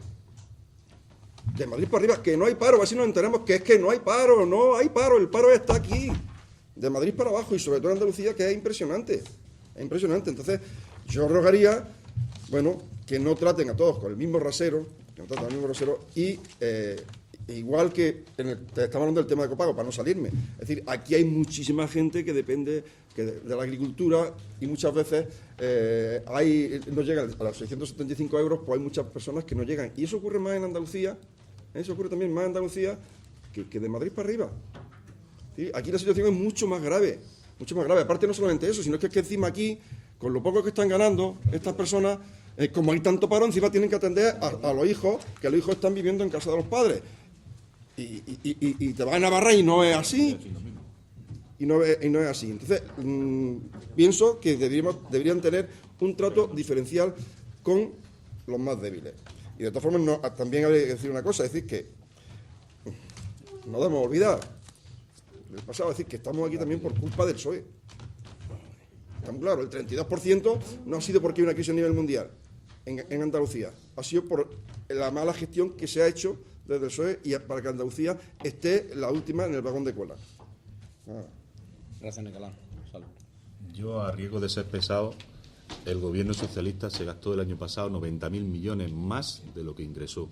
De Madrid para arriba, que no hay paro, así nos enteramos que es que no hay paro, el paro está aquí, de Madrid para abajo y sobre todo en Andalucía, que es impresionante. Entonces, yo rogaría, bueno, que no traten a todos con el mismo rasero, y igual que estamos hablando del tema de copago, para no salirme, es decir, aquí hay muchísima gente que depende de la agricultura y muchas veces no llegan a los 675 euros, pues hay muchas personas que no llegan. Y eso ocurre más en Andalucía, eso ocurre también más en Andalucía que de Madrid para arriba. ¿Sí? Aquí la situación es mucho más grave. Aparte, no solamente eso, sino que encima aquí, con lo poco que están ganando, estas personas, como hay tanto paro, encima tienen que atender a los hijos, que los hijos están viviendo en casa de los padres. Y te vas a Navarra y no es así. Y no es así. Entonces, pienso que deberían tener un trato diferencial con los más débiles. Y de todas formas, también hay que decir una cosa, es decir, que no debemos olvidar el pasado, es decir, que estamos aquí también por culpa del PSOE. Está muy claro, el 32% no ha sido porque hay una crisis a nivel mundial en Andalucía, ha sido por la mala gestión que se ha hecho desde el PSOE y para que Andalucía esté la última en el vagón de cola. Gracias, Nicolás. Salud. Yo, a riesgo de ser pesado, el gobierno socialista se gastó el año pasado 90.000 millones más de lo que ingresó.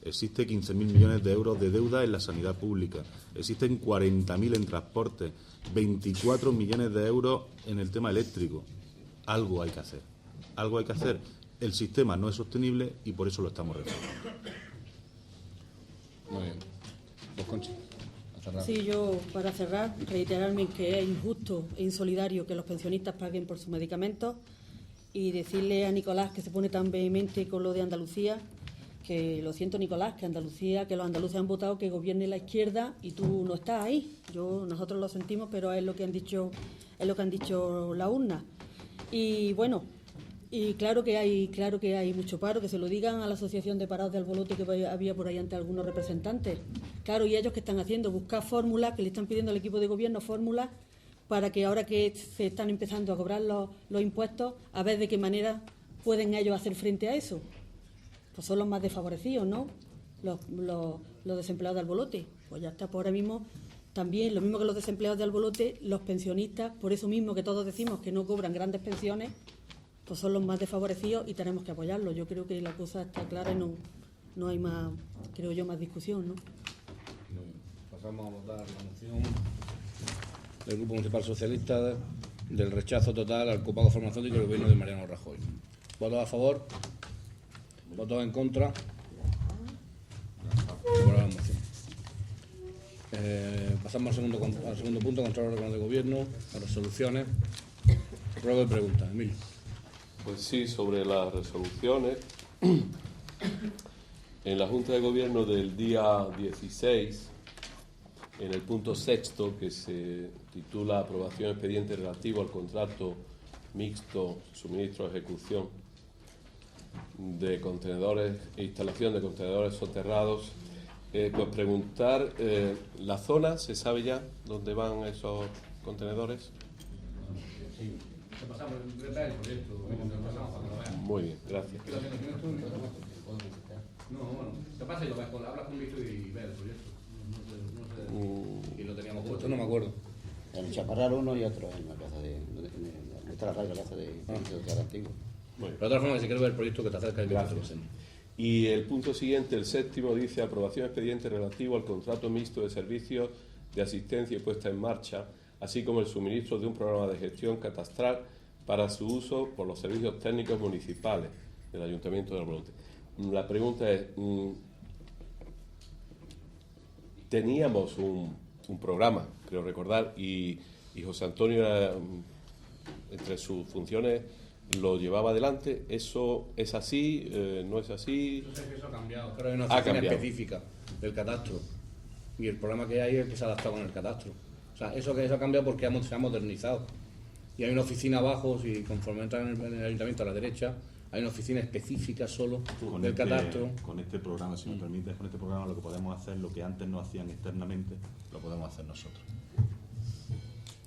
Existe 15.000 millones de euros de deuda en la sanidad pública. Existen 40.000 en transporte. 24 millones de euros en el tema eléctrico. Algo hay que hacer. El sistema no es sostenible y por eso lo estamos reformando. Muy bien. Pues Conchi. cerrar. Sí, yo para cerrar, reiterarme que es injusto e insolidario que los pensionistas paguen por sus medicamentos y decirle a Nicolás, que se pone tan vehemente con lo de Andalucía, que lo siento, Nicolás, que Andalucía, que los andaluces han votado que gobierne la izquierda y tú no estás ahí. Nosotros lo sentimos, pero es lo que han dicho la urna. Y bueno, y claro que hay mucho paro, que se lo digan a la Asociación de Parados de Albolote, que había por ahí ante algunos representantes. Claro, y ellos que están haciendo, buscar fórmulas, que le están pidiendo al equipo de gobierno fórmulas para que ahora que se están empezando a cobrar los impuestos, a ver de qué manera pueden ellos hacer frente a eso. Pues son los más desfavorecidos, ¿no? Los desempleados de Albolote. Pues ya está, por ahora mismo también, lo mismo que los desempleados de Albolote, los pensionistas, por eso mismo que todos decimos que no cobran grandes pensiones, pues son los más desfavorecidos y tenemos que apoyarlos. Yo creo que la cosa está clara y no hay más, creo yo, más discusión, ¿no? Pasamos a votar la moción del Grupo Municipal Socialista del rechazo total al copago farmacéutico del gobierno de Mariano Rajoy. ¿Votos a favor? ¿Votos en contra? Aprueba la moción. Pasamos al segundo punto, control de órganos de gobierno, las resoluciones. Ruego de preguntas. Emilio. Pues sí, sobre las resoluciones. En la Junta de Gobierno del día 16, en el punto sexto, que se titula Aprobación expediente relativo al contrato mixto suministro ejecución de contenedores e instalación de contenedores soterrados, pues preguntar, ¿la zona se sabe ya dónde van esos contenedores? Sí. Pasamos el proyecto. Muy bien, gracias. No, bueno, te pasa y lo ves, hablas con Víctor y ves el proyecto. No sé. Y lo teníamos puesto, no me acuerdo. En el Chaparral uno y otro en la casa de. ¿Dónde está la casa de antiguo? Bueno, pero de todas formas, si quieres ver el proyecto que te acerca, gracias. Y el punto siguiente, el séptimo, dice aprobación expediente relativo al contrato mixto de servicios de asistencia y puesta en marcha, así como el suministro de un programa de gestión catastral para su uso por los servicios técnicos municipales del Ayuntamiento de Albolote. La pregunta es, teníamos un programa, creo recordar, y José Antonio, entre sus funciones, lo llevaba adelante. ¿Eso es así? ¿No es así? Yo sé que eso ha cambiado. Pero hay una oficina específica del catastro. Y el problema que hay es que se ha adaptado con el catastro. O sea, eso ha cambiado porque se ha modernizado. Y hay una oficina abajo, si conforme entra en el ayuntamiento a la derecha, hay una oficina específica solo del catastro. Con este programa, si me permites, con este programa lo que podemos hacer, lo que antes no hacían externamente, lo podemos hacer nosotros.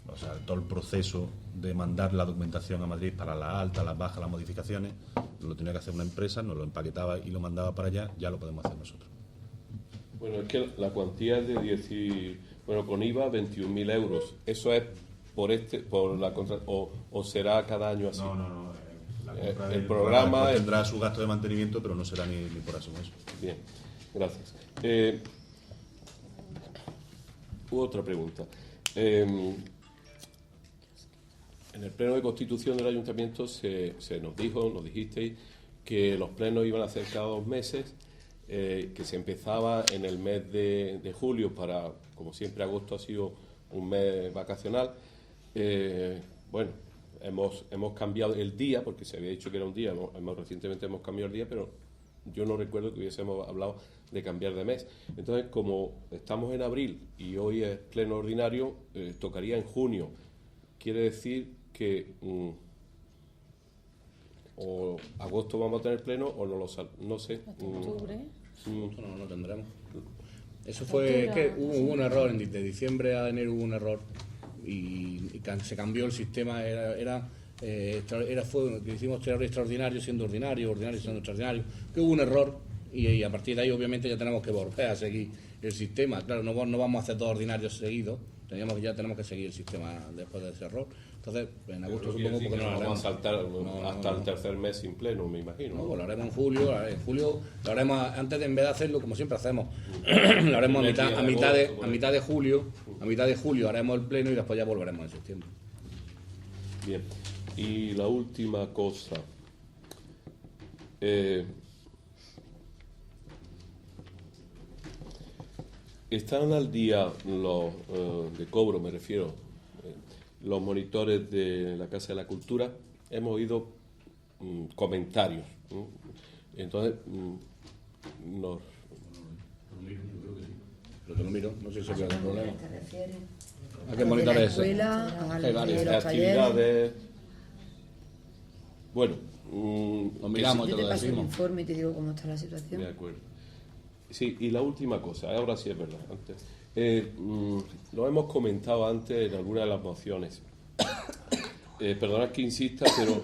O sea, todo el proceso de mandar la documentación a Madrid para las altas, las bajas, las modificaciones, lo tenía que hacer una empresa, nos lo empaquetaba y lo mandaba para allá, ya lo podemos hacer nosotros. Bueno, es que la cuantía es de con IVA 21.000 euros. ¿Eso es por la contra, o será cada año así? No. El programa tendrá su gasto de mantenimiento, pero no será ni por eso. Bien, gracias. Otra pregunta. En el pleno de constitución del ayuntamiento se nos dijisteis que los plenos iban a ser cada 2 meses, que se empezaba en el mes de julio para, como siempre, agosto ha sido un mes vacacional. Bueno, hemos cambiado el día, porque se había dicho que era un día, recientemente hemos cambiado el día, pero yo no recuerdo que hubiésemos hablado de cambiar de mes. Entonces, como estamos en abril y hoy es pleno ordinario, tocaría en junio. Quiere decir que o agosto vamos a tener pleno o no sé. ¿Octubre? No tendremos. Eso fue que hubo un error de diciembre a enero, hubo un error y se cambió el sistema. Fue que hicimos extraordinario siendo ordinario siendo extraordinario, que hubo un error y a partir de ahí obviamente ya tenemos que volver a seguir el sistema. Claro, no vamos a hacer 2 ordinarios seguidos, tenemos que seguir el sistema después de ese error. Entonces, en agosto supongo que no lo haremos. Vamos a saltar hasta el tercer mes sin pleno, me imagino. No, pues lo haremos en julio. En julio lo haremos en vez de hacerlo como siempre hacemos, lo haremos a mitad de julio. A mitad de julio haremos el pleno y después ya volveremos en septiembre. Bien. Y la última cosa. Están al día los de cobro, me refiero, los monitores de la Casa de la Cultura. Hemos oído comentarios. Entonces, nos... Pero te lo miro, no sé si hay algún problema. ¿Te refieres? ¿A qué monitores? ¿A la escuela? Hay varios. Los actividades. Bueno, lo miramos, yo te te lo paso el decimos. informe y te digo cómo está la situación. De acuerdo. Sí, y la última cosa, ahora sí es verdad. Antes, lo hemos comentado antes en alguna de las mociones. Perdonad que insista, pero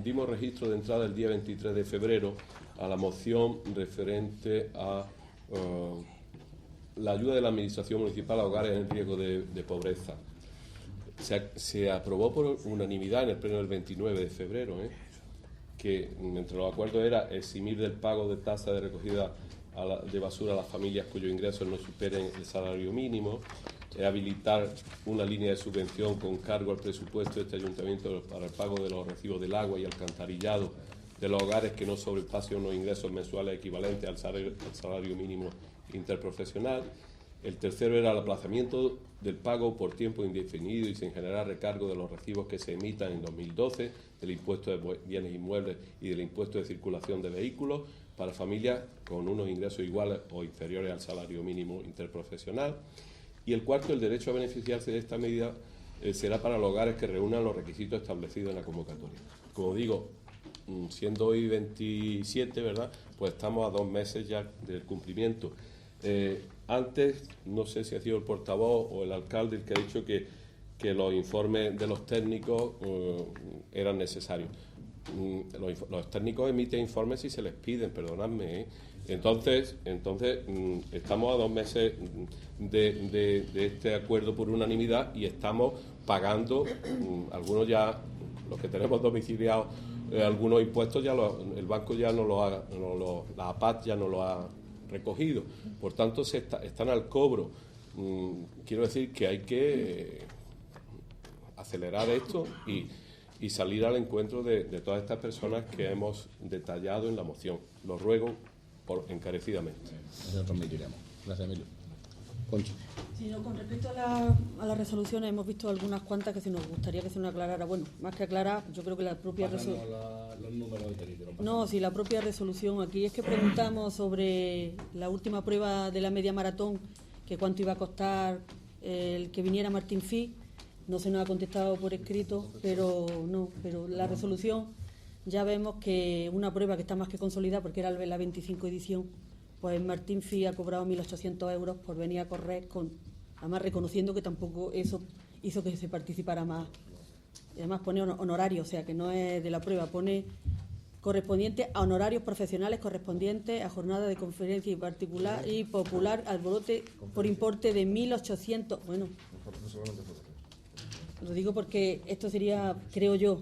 dimos registro de entrada el día 23 de febrero a la moción referente a la ayuda de la Administración Municipal a hogares en riesgo de pobreza. Se aprobó por unanimidad en el pleno del 29 de febrero, que entre los acuerdos era eximir del pago de tasa de recogida de basura a las familias cuyos ingresos no superen el salario mínimo, habilitar una línea de subvención con cargo al presupuesto de este ayuntamiento para el pago de los recibos del agua y alcantarillado de los hogares que no sobrepasen unos ingresos mensuales equivalentes al salario mínimo interprofesional. El tercero era el aplazamiento del pago por tiempo indefinido y sin generar recargo de los recibos que se emitan en 2012, del impuesto de bienes inmuebles y del impuesto de circulación de vehículos para familias con unos ingresos iguales o inferiores al salario mínimo interprofesional. Y el cuarto, el derecho a beneficiarse de esta medida será para los hogares que reúnan los requisitos establecidos en la convocatoria. Como digo, siendo hoy 27, ¿verdad?, pues estamos a 2 meses ya del cumplimiento. Antes, no sé si ha sido el portavoz o el alcalde el que ha dicho que los informes de los técnicos eran necesarios. Los técnicos emiten informes si se les piden, perdonadme, Entonces, estamos a 2 meses de este acuerdo por unanimidad y estamos pagando, algunos ya, los que tenemos domiciliados, algunos impuestos ya el banco ya la APAT ya no lo ha recogido. Por tanto, están al cobro. Quiero decir que hay que acelerar esto y salir al encuentro de todas estas personas que hemos detallado en la moción. Lo ruego encarecidamente. Lo transmitiremos. Gracias, Emilio. Concha. Sí, no, con respecto a las resoluciones, hemos visto algunas cuantas que nos gustaría que se nos aclarara. Bueno, más que aclarar, yo creo que la propia resolución... los números de No, sí, la propia resolución. Aquí es que preguntamos sobre la última prueba de la media maratón, que cuánto iba a costar el que viniera Martín Fi. No se nos ha contestado por escrito, pero la resolución ya vemos que una prueba que está más que consolidada, porque era la 25 edición, pues Martín Fi ha cobrado 1.800 euros por venir a correr, además reconociendo que tampoco eso hizo que se participara más. Y además pone honorario, o sea que no es de la prueba, pone correspondiente a honorarios profesionales correspondientes a jornada de conferencia y particular y popular alborote por importe de 1.800. Bueno, lo digo porque esto sería, creo yo,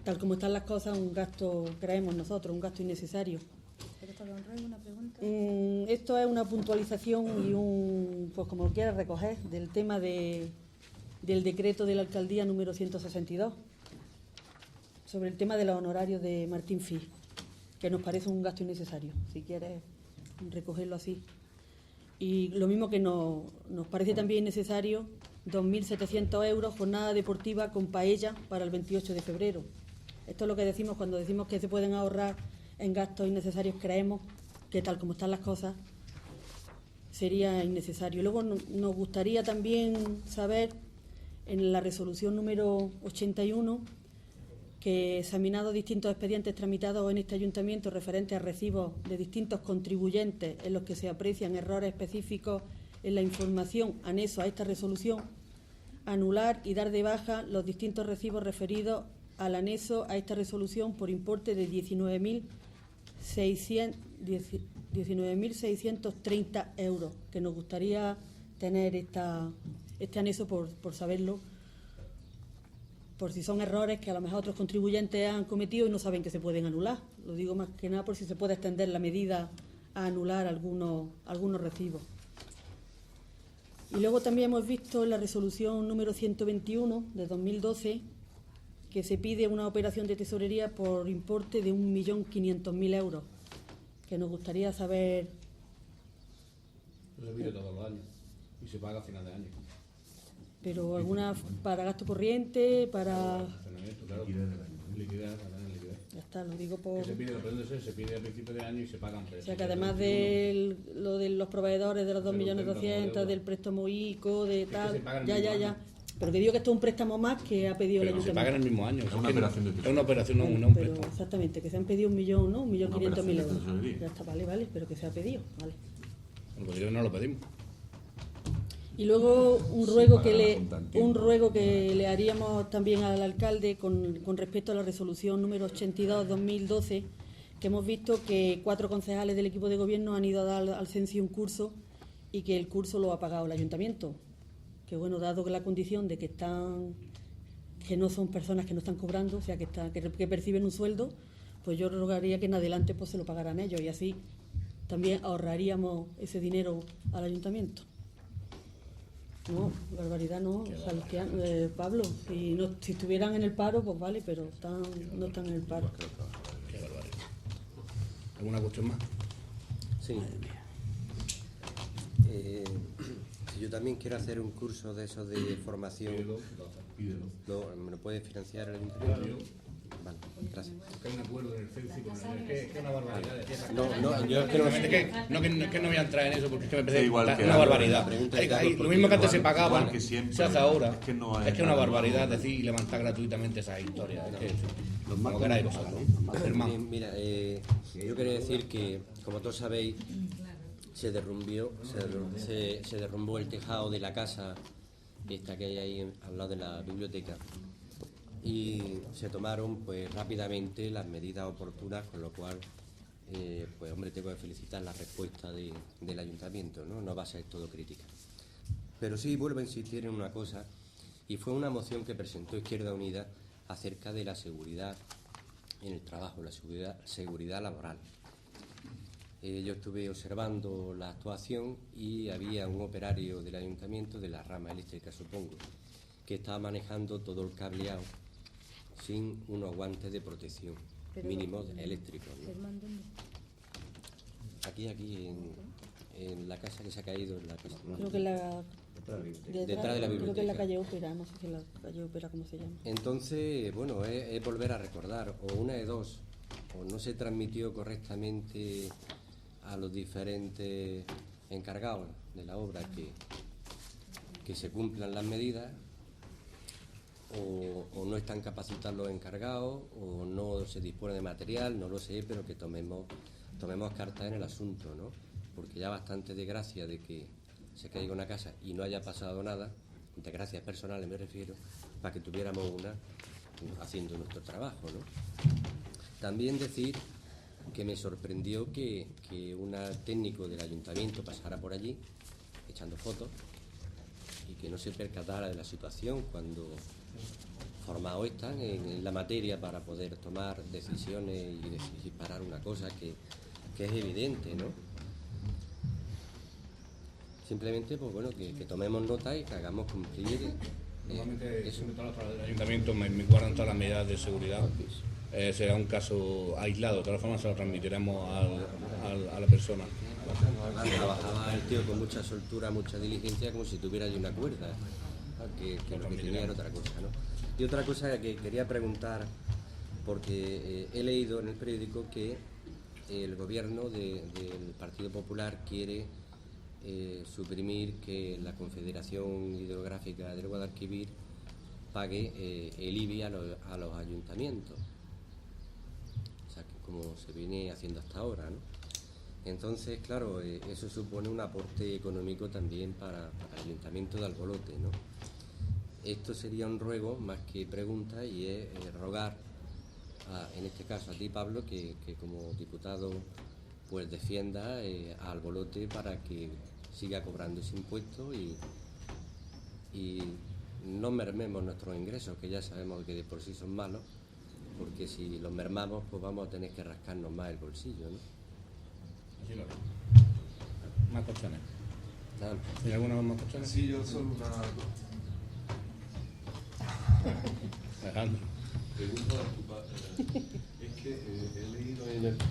tal como están las cosas, un gasto, creemos nosotros, un gasto innecesario. ¿Una pregunta? Esto es una puntualización y pues como lo quieras recoger, del tema del decreto de la alcaldía número 162, sobre el tema de los honorarios de Martín Fi, que nos parece un gasto innecesario, si quieres recogerlo así. Y lo mismo que nos parece también innecesario, 2.700 euros, jornada deportiva con paella para el 28 de febrero. Esto es lo que decimos cuando decimos que se pueden ahorrar en gastos innecesarios. Creemos que tal como están las cosas sería innecesario. Luego nos gustaría también saber, en la resolución número 81, que examinado distintos expedientes tramitados en este ayuntamiento referentes a recibos de distintos contribuyentes en los que se aprecian errores específicos en la información anexo a esta resolución, anular y dar de baja los distintos recibos referidos al anexo a esta resolución por importe de 19.630 euros, que nos gustaría tener este anexo por saberlo, por si son errores que a lo mejor otros contribuyentes han cometido y no saben que se pueden anular. Lo digo más que nada por si se puede extender la medida a anular algunos recibos. Y luego también hemos visto en la resolución número 121 de 2012 que se pide una operación de tesorería por importe de 1.500.000 euros, que nos gustaría saber Se pide todos los años y se paga a final de año. Pero alguna para gasto corriente, para... Claro, liquidez, para tener liquidez. Ya está, lo digo por... Que se pide, se pide a principio de año y se pagan. O sea, que además de lo de los proveedores de los 2.200.000, del préstamo ICO, de tal... Ya. Pero que digo que esto es un préstamo más que ha pedido el ayuntamiento. Se paga en el mismo año. Es una operación de tesorería. Es una operación, no un pero préstamo. exactamente, que se han pedido 1 millón, ¿no? 1.500.000 euros. tesorería. Ya está, vale, pero que se ha pedido, vale. Bueno, pues yo no lo pedimos. Y luego un ruego que le haríamos también al alcalde con respecto a la resolución número 82/2012, que hemos visto que 4 concejales del equipo de gobierno han ido a dar al cencio un curso y que el curso lo ha pagado el ayuntamiento. Que bueno, dado que la condición de que no son personas que no están cobrando, o sea, que perciben un sueldo, pues yo rogaría que en adelante pues se lo pagaran ellos y así también ahorraríamos ese dinero al ayuntamiento. No, barbaridad no, Pablo, si estuvieran en el paro, pues vale, pero no están en el paro. Qué barbaridad. ¿Alguna cuestión más? Sí. Yo también quiero hacer un curso de esos de formación. Pídelo. ¿Me lo puede financiar el ayuntamiento? Vale, gracias. Hay un acuerdo en el censo con es una barbaridad. Yo es que no es que no voy a entrar en eso porque es que me parece igual que una barbaridad. Lo Lo mismo que antes se pagaba, siempre, se hace ahora. es que no hay es una nada barbaridad decir y levantar gratuitamente esas historias. Es que, como queráis vosotros. Hermano. Mira, yo quería decir que, como todos sabéis, se derrumbó el tejado de la casa esta que hay ahí al lado de la biblioteca y se tomaron pues rápidamente las medidas oportunas, con lo cual pues hombre, tengo que felicitar la respuesta del ayuntamiento, no va a ser todo crítica, pero sí vuelvo a insistir en una cosa, y fue una moción que presentó Izquierda Unida acerca de la seguridad en el trabajo, la seguridad laboral. Yo estuve observando la actuación y había un operario del ayuntamiento, de la rama eléctrica supongo, que estaba manejando todo el cableado sin unos guantes de protección mínimos eléctricos, ¿no? Aquí en la casa que se ha caído, en la casa, ¿no? Creo que detrás de la biblioteca. Creo que es la calle Ópera, no sé si es la calle Ópera, ¿cómo se llama? Entonces, bueno, es volver a recordar, o una de dos, o no se transmitió correctamente a los diferentes encargados de la obra que se cumplan las medidas, o no están capacitados los encargados, o no se dispone de material, no lo sé, pero que tomemos cartas en el asunto, ¿no? Porque ya bastante desgracia de que se caiga una casa y no haya pasado nada, desgracias personales me refiero, para que tuviéramos una haciendo nuestro trabajo, ¿no? También decir que me sorprendió que un técnico del ayuntamiento pasara por allí echando fotos y que no se percatara de la situación cuando formados están en la materia para poder tomar decisiones y disparar una cosa que es evidente, ¿no? Simplemente, pues bueno, que tomemos nota y que hagamos cumplir. Normalmente, todos los ayuntamientos me guardan todas las medidas de seguridad. Será un caso aislado, de todas formas se lo transmitiremos a la persona. Trabajaba el tío con mucha soltura, mucha diligencia, como si tuviera allí una cuerda, que lo que tenía era otra cosa, ¿no? Y otra cosa que quería preguntar, porque he leído en el periódico que el gobierno del Partido Popular quiere suprimir que la Confederación Hidrográfica del Guadalquivir pague el IBI a los ayuntamientos, o sea, que como se viene haciendo hasta ahora, ¿no? Entonces, claro, eso supone un aporte económico también para el ayuntamiento de Albolote, ¿no? Esto sería un ruego más que pregunta, y es rogar, en este caso a ti, Pablo, que como diputado pues defienda a Albolote para que siga cobrando ese impuesto y no mermemos nuestros ingresos, que ya sabemos que de por sí son malos, porque si los mermamos pues vamos a tener que rascarnos más el bolsillo, ¿no? Así lo veo. Más cuestiones. Nada. ¿Hay alguna más cuestiones? Sí, yo solo una... Alejandro. Pregunta a tu padre. Es que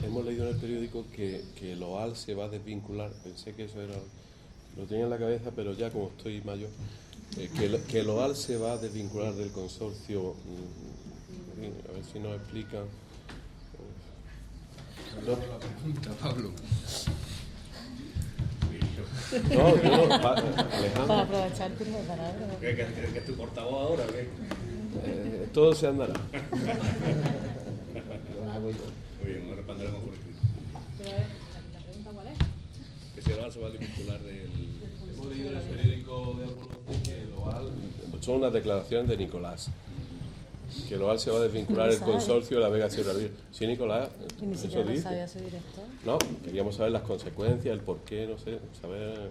hemos leído en el periódico que el OAL se va a desvincular. Pensé que eso era lo tenía en la cabeza, pero ya como estoy mayor, que el OAL se va a desvincular del consorcio. A ver si nos explican. Pablo. No, yo no, Alejandro. Para aprovechar tu palabra. ¿Que es tu portavoz ahora o qué? Todo se andará. Muy bien, nos responderemos por escrito. ¿La pregunta cuál es? Que si el OAL se va a desvincular del... Hemos leído en el periódico de algunos que el OAL... Son unas declaraciones de Nicolás. Que el OAL se va a desvincular del consorcio de la Vega Sierra Virgen. Sí, Nicolás, Y ni eso siquiera lo dice. sabía su director. No, queríamos saber las consecuencias, el porqué, no sé, saber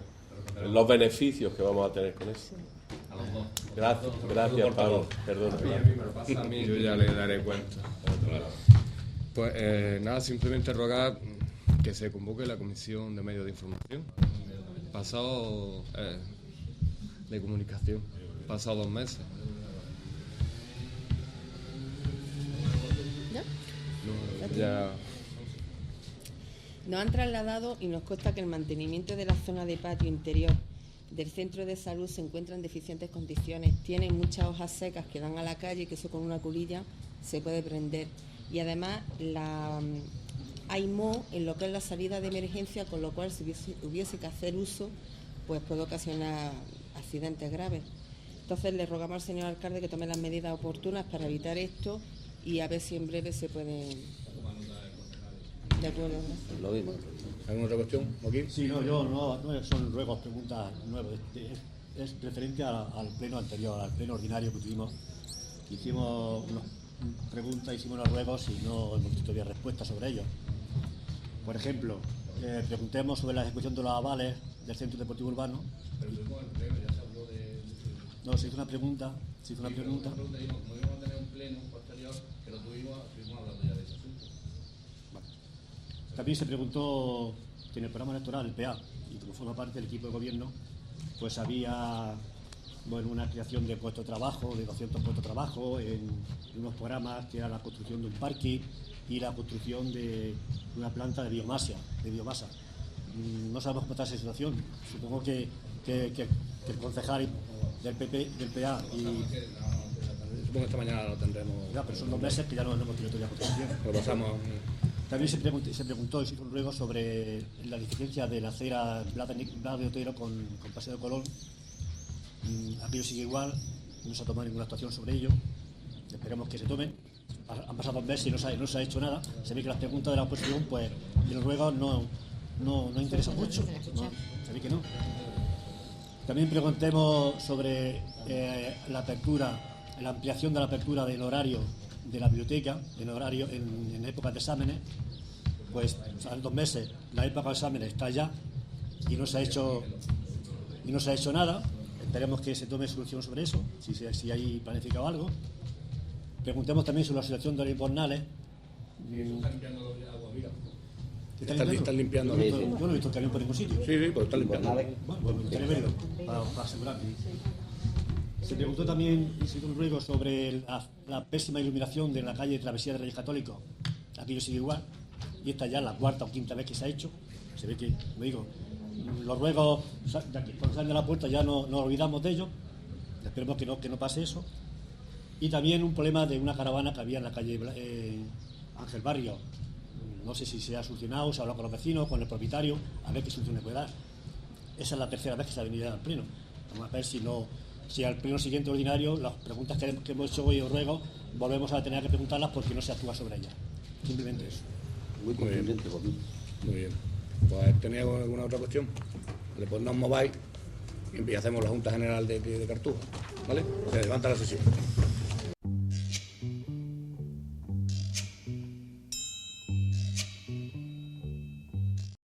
los beneficios que vamos a tener con eso. A los dos. Gracias Pablo. Perdona. A mí yo ya le daré cuenta. Pues nada, simplemente rogar que se convoque la Comisión de Medios de Información. Pasado de comunicación, pasado 2 meses. Ya. Nos han trasladado y nos consta que el mantenimiento de la zona de patio interior del centro de salud se encuentra en deficientes condiciones. Tiene muchas hojas secas que dan a la calle, que eso con una culilla se puede prender. Y además hay moho en lo que es la salida de emergencia, con lo cual si hubiese que hacer uso, pues puede ocasionar accidentes graves. Entonces le rogamos al señor alcalde que tome las medidas oportunas para evitar esto y a ver si en breve se pueden... De acuerdo. Lo mismo. ¿Alguna otra cuestión, Joaquín? Sí, no, yo no son ruegos, preguntas nuevas. Es referente al pleno anterior, al pleno ordinario que tuvimos. Hicimos unas preguntas, hicimos unos ruegos y no hemos visto todavía respuestas sobre ellos. Por ejemplo, preguntemos sobre la ejecución de los avales del Centro Deportivo Urbano. Pero tuvimos el pleno, ya se habló de... No, se hizo una pregunta. Como íbamos a tener un pleno posterior, que lo tuvimos hablando ya de ese asunto. También se preguntó que en el programa electoral, el PA, y como forma parte del equipo de gobierno, pues había una creación de puestos de trabajo, de 200 puestos de trabajo, en unos programas que era la construcción de un parque y la construcción de una planta de biomasa. No sabemos cómo está esa situación. Supongo que el concejal del PP, del PA y... Supongo que esta mañana lo tendremos... Ya, pero son 2 meses que ya no hemos tenido todavía construcción. Lo pasamos... También se preguntó y se hizo un ruego sobre la deficiencia de la acera Blas de Otero con Paseo de Colón. Aquello sigue igual, no se ha tomado ninguna actuación sobre ello. Esperemos que se tome. Han pasado 2 meses y no se ha hecho nada. Se ve que las preguntas de la oposición pues, y los ruegos no interesan mucho. ¿No? Se ve que no. También preguntemos sobre la ampliación de la apertura del horario de la biblioteca, en épocas de exámenes. Pues hace 2 meses la época de exámenes está ya y no se ha hecho nada. Esperemos que se tome solución sobre eso, si hay planificado algo. Preguntemos también sobre la situación de los invernales. Están limpiando. Yo no he visto el camión por ningún sitio. Sí, pero están limpiando. Bueno, me gustaría verlo para asegurar. Se preguntó también, y se hizo un ruego sobre la pésima iluminación de la calle Travesía de Reyes Católicos. Aquello sigue igual, y esta ya es la 4ª o 5ª vez que se ha hecho. Se ve que, como digo, los ruegos, cuando salen de la puerta ya no olvidamos de ellos. Esperemos que no pase eso. Y también un problema de una caravana que había en la calle Ángel Barrio. No sé si se ha solucionado, se ha hablado con los vecinos, con el propietario, a ver qué solución le puede dar. Esa es la 3ª vez que se ha venido al pleno. Vamos a ver si al pleno siguiente ordinario, las preguntas que hemos hecho hoy, os ruego, volvemos a tener que preguntarlas porque no se actúa sobre ellas. Simplemente eso. Muy contundente por mí. Muy bien. Pues, ¿tenéis alguna otra cuestión? Después nos mováis y hacemos la Junta General de Cartuja. ¿Vale? Se levanta la sesión.